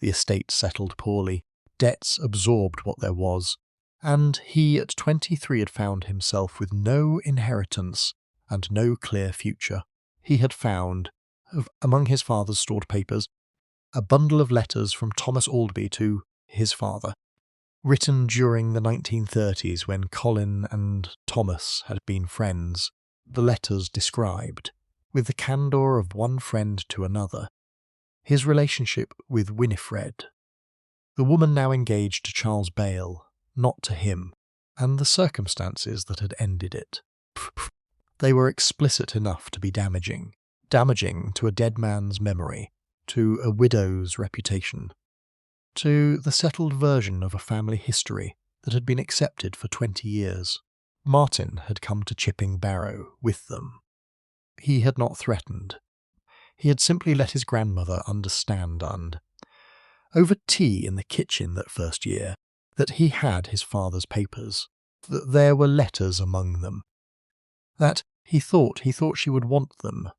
The estate settled poorly, debts absorbed what there was, and he at 23 had found himself with no inheritance and no clear future. He had found, among his father's stored papers, a bundle of letters from Thomas Aldby to his father, Written during the 1930s when Colin and Thomas had been friends, the letters described, with the candour of one friend to another, his relationship with Winifred, the woman now engaged to Charles Bale, not to him, and the circumstances that had ended it. They were explicit enough to be damaging to a dead man's memory, to a widow's reputation, to the settled version of a family history that had been accepted for 20 years. Martin had come to Chipping Barrow with them. He had not threatened. He had simply let his grandmother understand over tea in the kitchen that first year, that he had his father's papers, that there were letters among them, that he thought she would want them,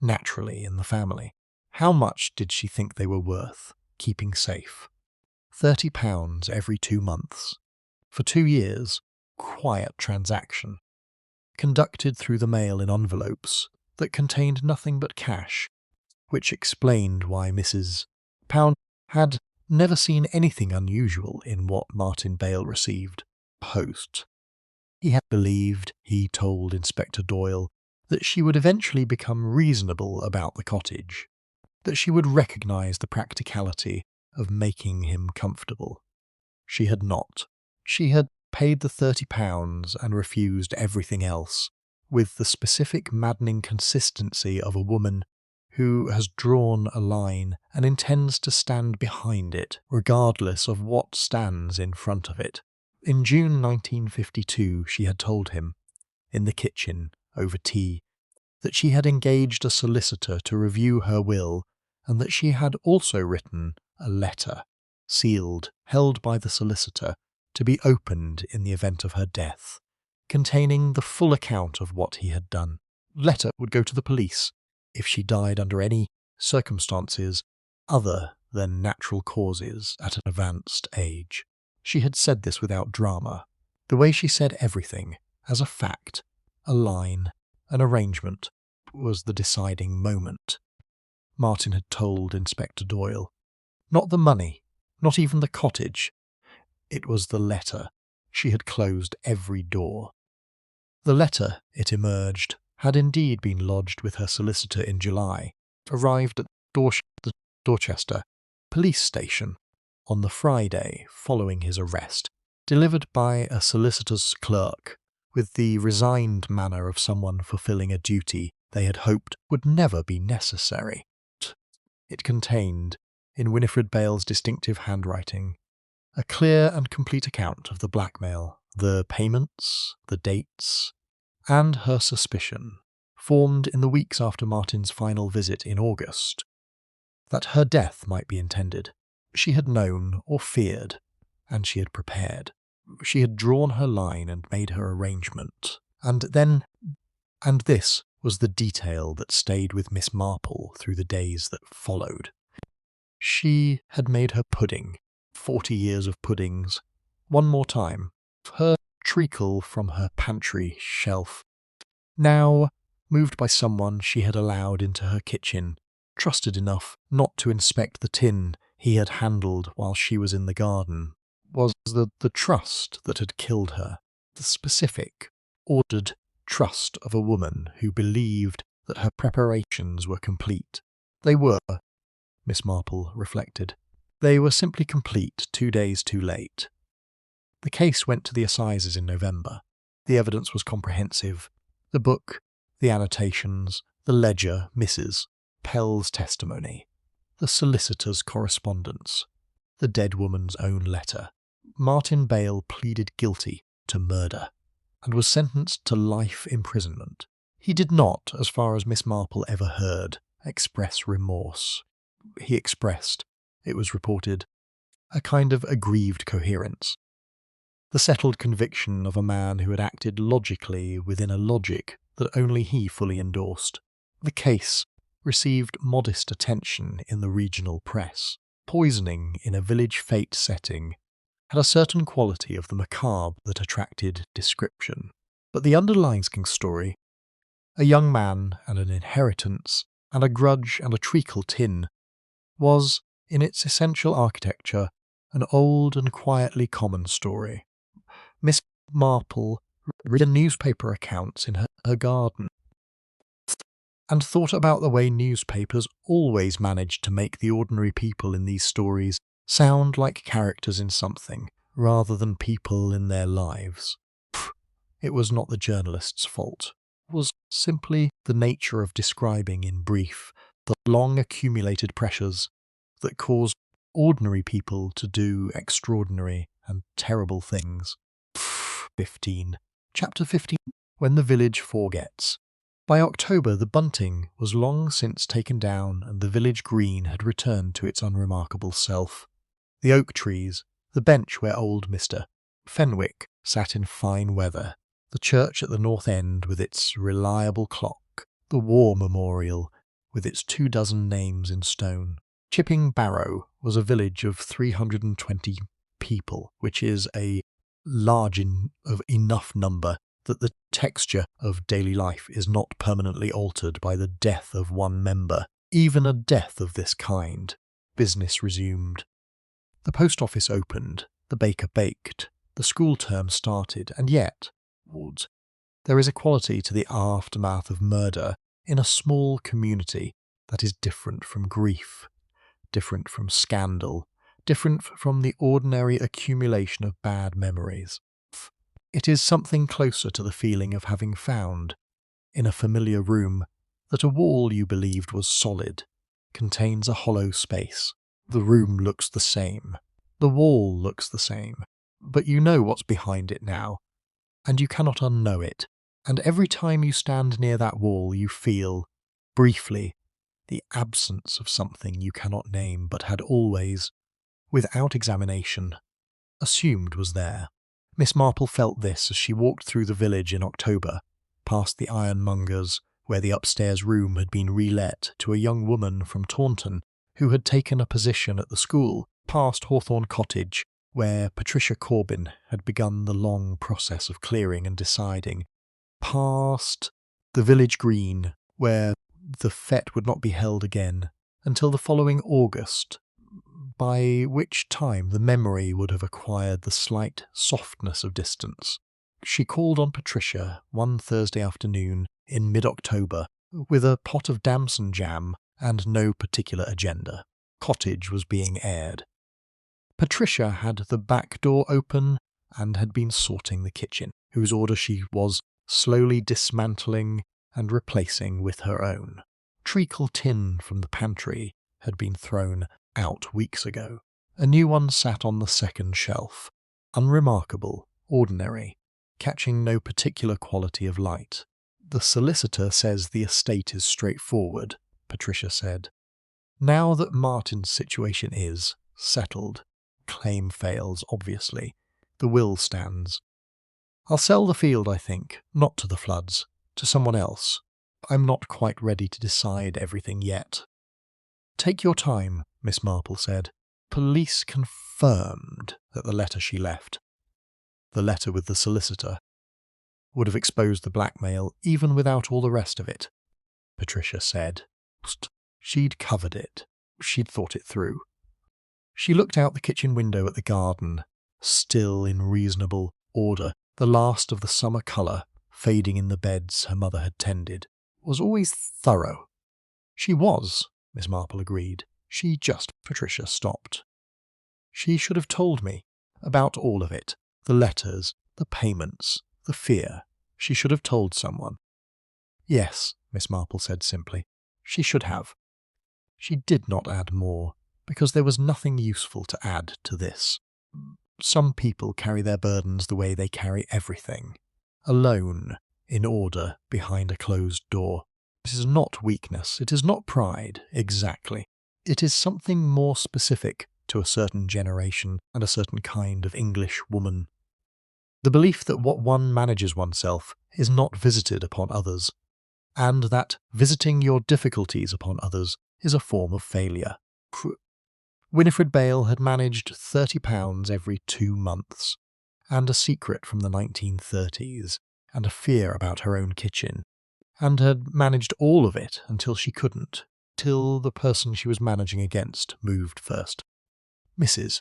naturally, in the family. How much did she think they were worth, keeping safe? £30 every 2 months. For 2 years, quiet transaction, conducted through the mail in envelopes that contained nothing but cash, which explained why Mrs. Pound had never seen anything unusual in what Martin Bale received post. He had believed, he told Inspector Doyle, that she would eventually become reasonable about the cottage, that she would recognise the practicality of making him comfortable. She had not. She had paid the £30 and refused everything else, with the specific maddening consistency of a woman who has drawn a line and intends to stand behind it, regardless of what stands in front of it. In June 1952 she had told him, in the kitchen, over tea, that she had engaged a solicitor to review her will, and that she had also written a letter, sealed, held by the solicitor, to be opened in the event of her death, containing the full account of what he had done. The letter would go to the police if she died under any circumstances other than natural causes at an advanced age. She had said this without drama. The way she said everything, as a fact, a line, an arrangement, was the deciding moment. Martin had told Inspector Doyle. Not the money, not even the cottage. It was the letter. She had closed every door. The letter, it emerged, had indeed been lodged with her solicitor in July, arrived at the Dorchester police station on the Friday following his arrest, delivered by a solicitor's clerk, with the resigned manner of someone fulfilling a duty they had hoped would never be necessary. It contained, in Winifred Bale's distinctive handwriting, a clear and complete account of the blackmail, the payments, the dates, and her suspicion, formed in the weeks after Martin's final visit in August, that her death might be intended. She had known or feared, and she had prepared. She had drawn her line and made her arrangement. And this was the detail that stayed with Miss Marple through the days that followed. She had made her pudding, 40 years of puddings, one more time, her treacle from her pantry shelf. Now, moved by someone she had allowed into her kitchen, trusted enough not to inspect the tin he had handled while she was in the garden, was the trust that had killed her, the specific, ordered trust of a woman who believed that her preparations were complete. They were, Miss Marple reflected. They were simply complete 2 days too late. The case went to the assizes in November. The evidence was comprehensive. The book, the annotations, the ledger, Mrs. Pell's testimony, the solicitor's correspondence, the dead woman's own letter. Martin Bale pleaded guilty to murder and was sentenced to life imprisonment. He did not, as far as Miss Marple ever heard, express remorse. He expressed, it was reported, a kind of aggrieved coherence, the settled conviction of a man who had acted logically within a logic that only he fully endorsed. The case received modest attention in the regional press. Poisoning in a village fete setting had a certain quality of the macabre that attracted description. But the underlying story, a young man and an inheritance and a grudge and a treacle tin, was, in its essential architecture, an old and quietly common story. Miss Marple read newspaper accounts in her garden and thought about the way newspapers always managed to make the ordinary people in these stories sound like characters in something, rather than people in their lives. It was not the journalist's fault. It was simply the nature of describing in brief the long accumulated pressures that caused ordinary people to do extraordinary and terrible things. 15. Chapter 15. When the Village Forgets. By October, the bunting was long since taken down and the village green had returned to its unremarkable self. The oak trees, the bench where old Mr. Fenwick sat in fine weather, the church at the north end with its reliable clock, the war memorial with its 24 names in stone. Chipping Barrow was a village of 320 people, which is a large enough number that the texture of daily life is not permanently altered by the death of one member. Even a death of this kind. Business resumed. The post office opened, the baker baked, the school term started, and yet, there is a quality to the aftermath of murder in a small community that is different from grief, different from scandal, different from the ordinary accumulation of bad memories. It is something closer to the feeling of having found, in a familiar room, that a wall you believed was solid contains a hollow space. The room looks the same, the wall looks the same, but you know what's behind it now, and you cannot unknow it, and every time you stand near that wall you feel, briefly, the absence of something you cannot name but had always, without examination, assumed was there. Miss Marple felt this as she walked through the village in October, past the ironmonger's, where the upstairs room had been re-let to a young woman from Taunton who had taken a position at the school, past Hawthorne Cottage, where Patricia Corbin had begun the long process of clearing and deciding, past the village green, where the fete would not be held again until the following August, by which time the memory would have acquired the slight softness of distance. She called on Patricia one Thursday afternoon in mid-October with a pot of damson jam and no particular agenda. Cottage was being aired. Patricia had the back door open and had been sorting the kitchen, whose order she was slowly dismantling and replacing with her own. Treacle tin from the pantry had been thrown out weeks ago. A new one sat on the second shelf, unremarkable, ordinary, catching no particular quality of light. The solicitor says the estate is straightforward, Patricia said. Now that Martin's situation is settled, claim fails, obviously, the will stands. I'll sell the field, I think, not to the Floods, to someone else. I'm not quite ready to decide everything yet. Take your time, Miss Marple said. Police confirmed that the letter she left, the letter with the solicitor, would have exposed the blackmail even without all the rest of it, Patricia said. She'd covered it. She'd thought it through. She looked out the kitchen window at the garden, still in reasonable order. The last of the summer colour, fading in the beds her mother had tended, was always thorough. She was, Miss Marple agreed. Patricia stopped. She should have told me about all of it, the letters, the payments, the fear. She should have told someone. Yes, Miss Marple said simply. She should have. She did not add more, because there was nothing useful to add to this. Some people carry their burdens the way they carry everything, alone, in order, behind a closed door. This is not weakness, it is not pride, exactly. It is something more specific to a certain generation and a certain kind of English woman. The belief that what one manages oneself is not visited upon others, and that visiting your difficulties upon others is a form of failure. Winifred Bale had managed £30 every 2 months, and a secret from the 1930s, and a fear about her own kitchen, and had managed all of it until she couldn't, till the person she was managing against moved first. Mrs.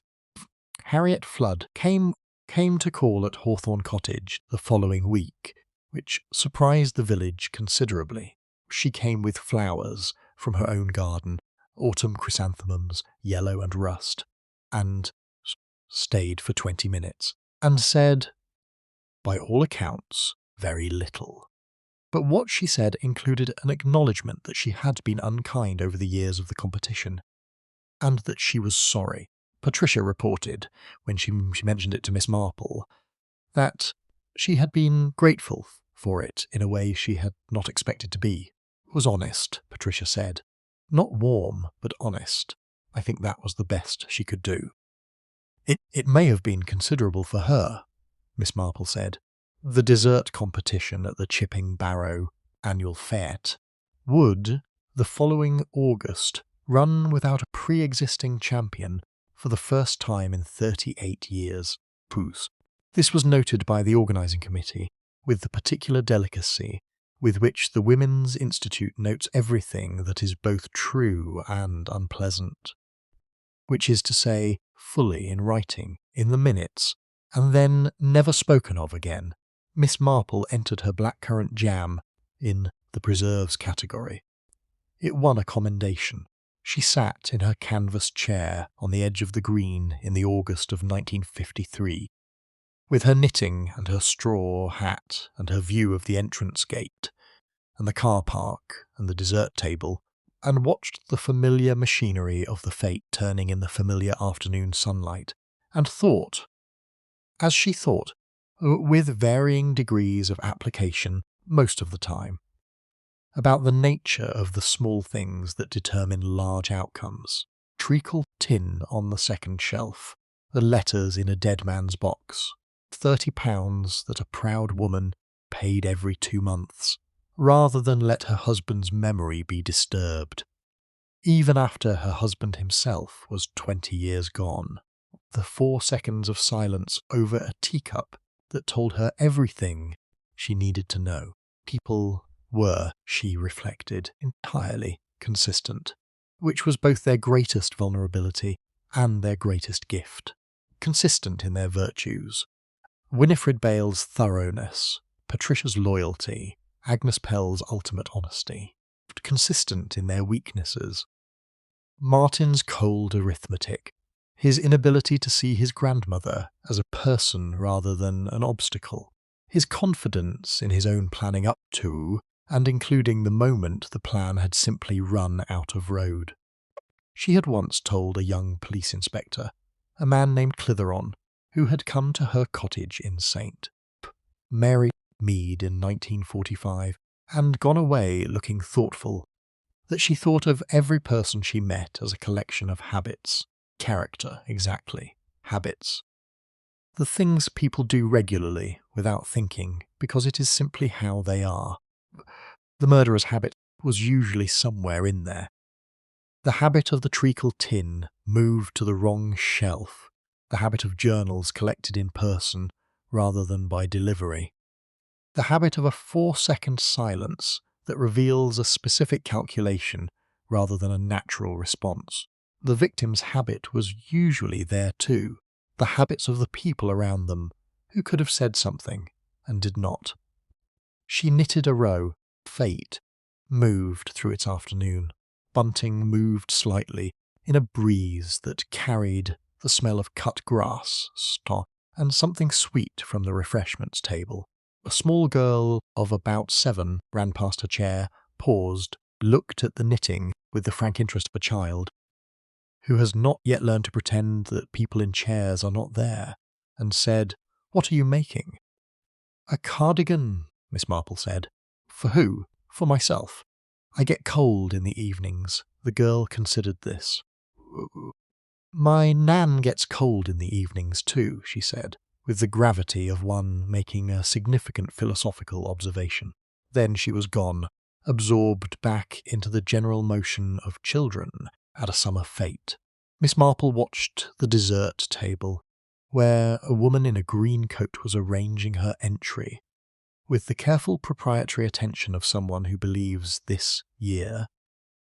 Harriet Flood came to call at Hawthorne Cottage the following week, which surprised the village considerably. She came with flowers from her own garden, autumn chrysanthemums, yellow and rust, and stayed for 20 minutes, and said, by all accounts, very little. But what she said included an acknowledgement that she had been unkind over the years of the competition, and that she was sorry. Patricia reported, when she mentioned it to Miss Marple, that she had been grateful for it in a way she had not expected to be. It was honest, Patricia said. Not warm, but honest. I think that was the best she could do. It may have been considerable for her, Miss Marple said. The dessert competition at the Chipping Barrow annual fête would, the following August, run without a pre-existing champion for the first time in 38 years. Poos. This was noted by the organising committee with the particular delicacy with which the Women's Institute notes everything that is both true and unpleasant, which is to say, fully in writing, in the minutes, and then never spoken of again. Miss Marple entered her blackcurrant jam in the preserves category. It won a commendation. She sat in her canvas chair on the edge of the green in the August of 1953, with her knitting and her straw hat and her view of the entrance gate and the car park and the dessert table, and watched the familiar machinery of the fete turning in the familiar afternoon sunlight, and thought, as she thought, with varying degrees of application most of the time, about the nature of the small things that determine large outcomes. Treacle tin on the second shelf, the letters in a dead man's box, £30 that a proud woman paid every 2 months, rather than let her husband's memory be disturbed, even after her husband himself was 20 years gone. The 4 seconds of silence over a teacup that told her everything she needed to know. People were, she reflected, entirely consistent, which was both their greatest vulnerability and their greatest gift. Consistent in their virtues. Winifred Bale's thoroughness, Patricia's loyalty, Agnes Pell's ultimate honesty. Consistent in their weaknesses. Martin's cold arithmetic, his inability to see his grandmother as a person rather than an obstacle, his confidence in his own planning up to and including the moment the plan had simply run out of road. She had once told a young police inspector, a man named Clitheron, who had come to her cottage in St. Mary Mead in 1945 and gone away looking thoughtful, that she thought of every person she met as a collection of habits. Character, exactly. Habits. The things people do regularly without thinking because it is simply how they are. The murderer's habit was usually somewhere in there. The habit of the treacle tin moved to the wrong shelf. The habit of journals collected in person rather than by delivery. The habit of a 4-second silence that reveals a specific calculation rather than a natural response. The victim's habit was usually there too, the habits of the people around them who could have said something and did not. She knitted a row. Fate moved through its afternoon. Bunting moved slightly in a breeze that carried the smell of cut grass, and something sweet from the refreshments table. A small girl of about 7 ran past her chair, paused, looked at the knitting with the frank interest of a child who has not yet learned to pretend that people in chairs are not there, and said, "What are you making?" "A cardigan," Miss Marple said. "For who?" "For myself. I get cold in the evenings." The girl considered this. "My Nan gets cold in the evenings too," she said, with the gravity of one making a significant philosophical observation. Then she was gone, absorbed back into the general motion of children at a summer fete. Miss Marple watched the dessert table, where a woman in a green coat was arranging her entry, with the careful proprietary attention of someone who believes this year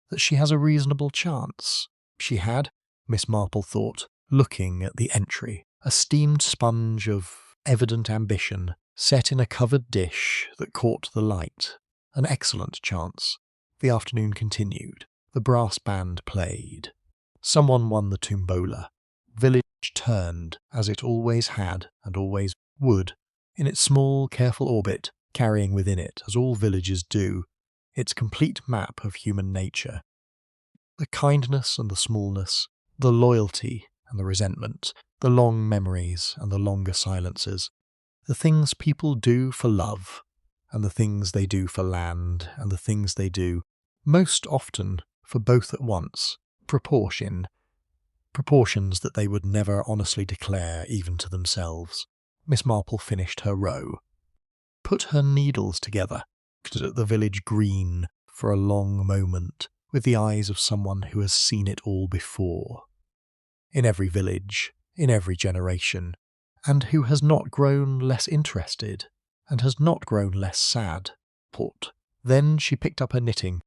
that she has a reasonable chance. She had, Miss Marple thought, looking at the entry, a steamed sponge of evident ambition, set in a covered dish that caught the light. An excellent chance. The afternoon continued. The brass band played. Someone won the tombola. Village turned, as it always had and always would, in its small, careful orbit, carrying within it, as all villages do, its complete map of human nature. The kindness and the smallness, the loyalty and the resentment, the long memories and the longer silences, the things people do for love, and the things they do for land, and the things they do, most often, for both at once, proportions that they would never honestly declare even to themselves. Miss Marple finished her row, put her needles together, looked at the village green for a long moment, with the eyes of someone who has seen it all before. In every village, in every generation, and who has not grown less interested, and has not grown less sad. Then she picked up her knitting,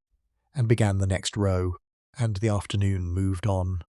and began the next row, and the afternoon moved on.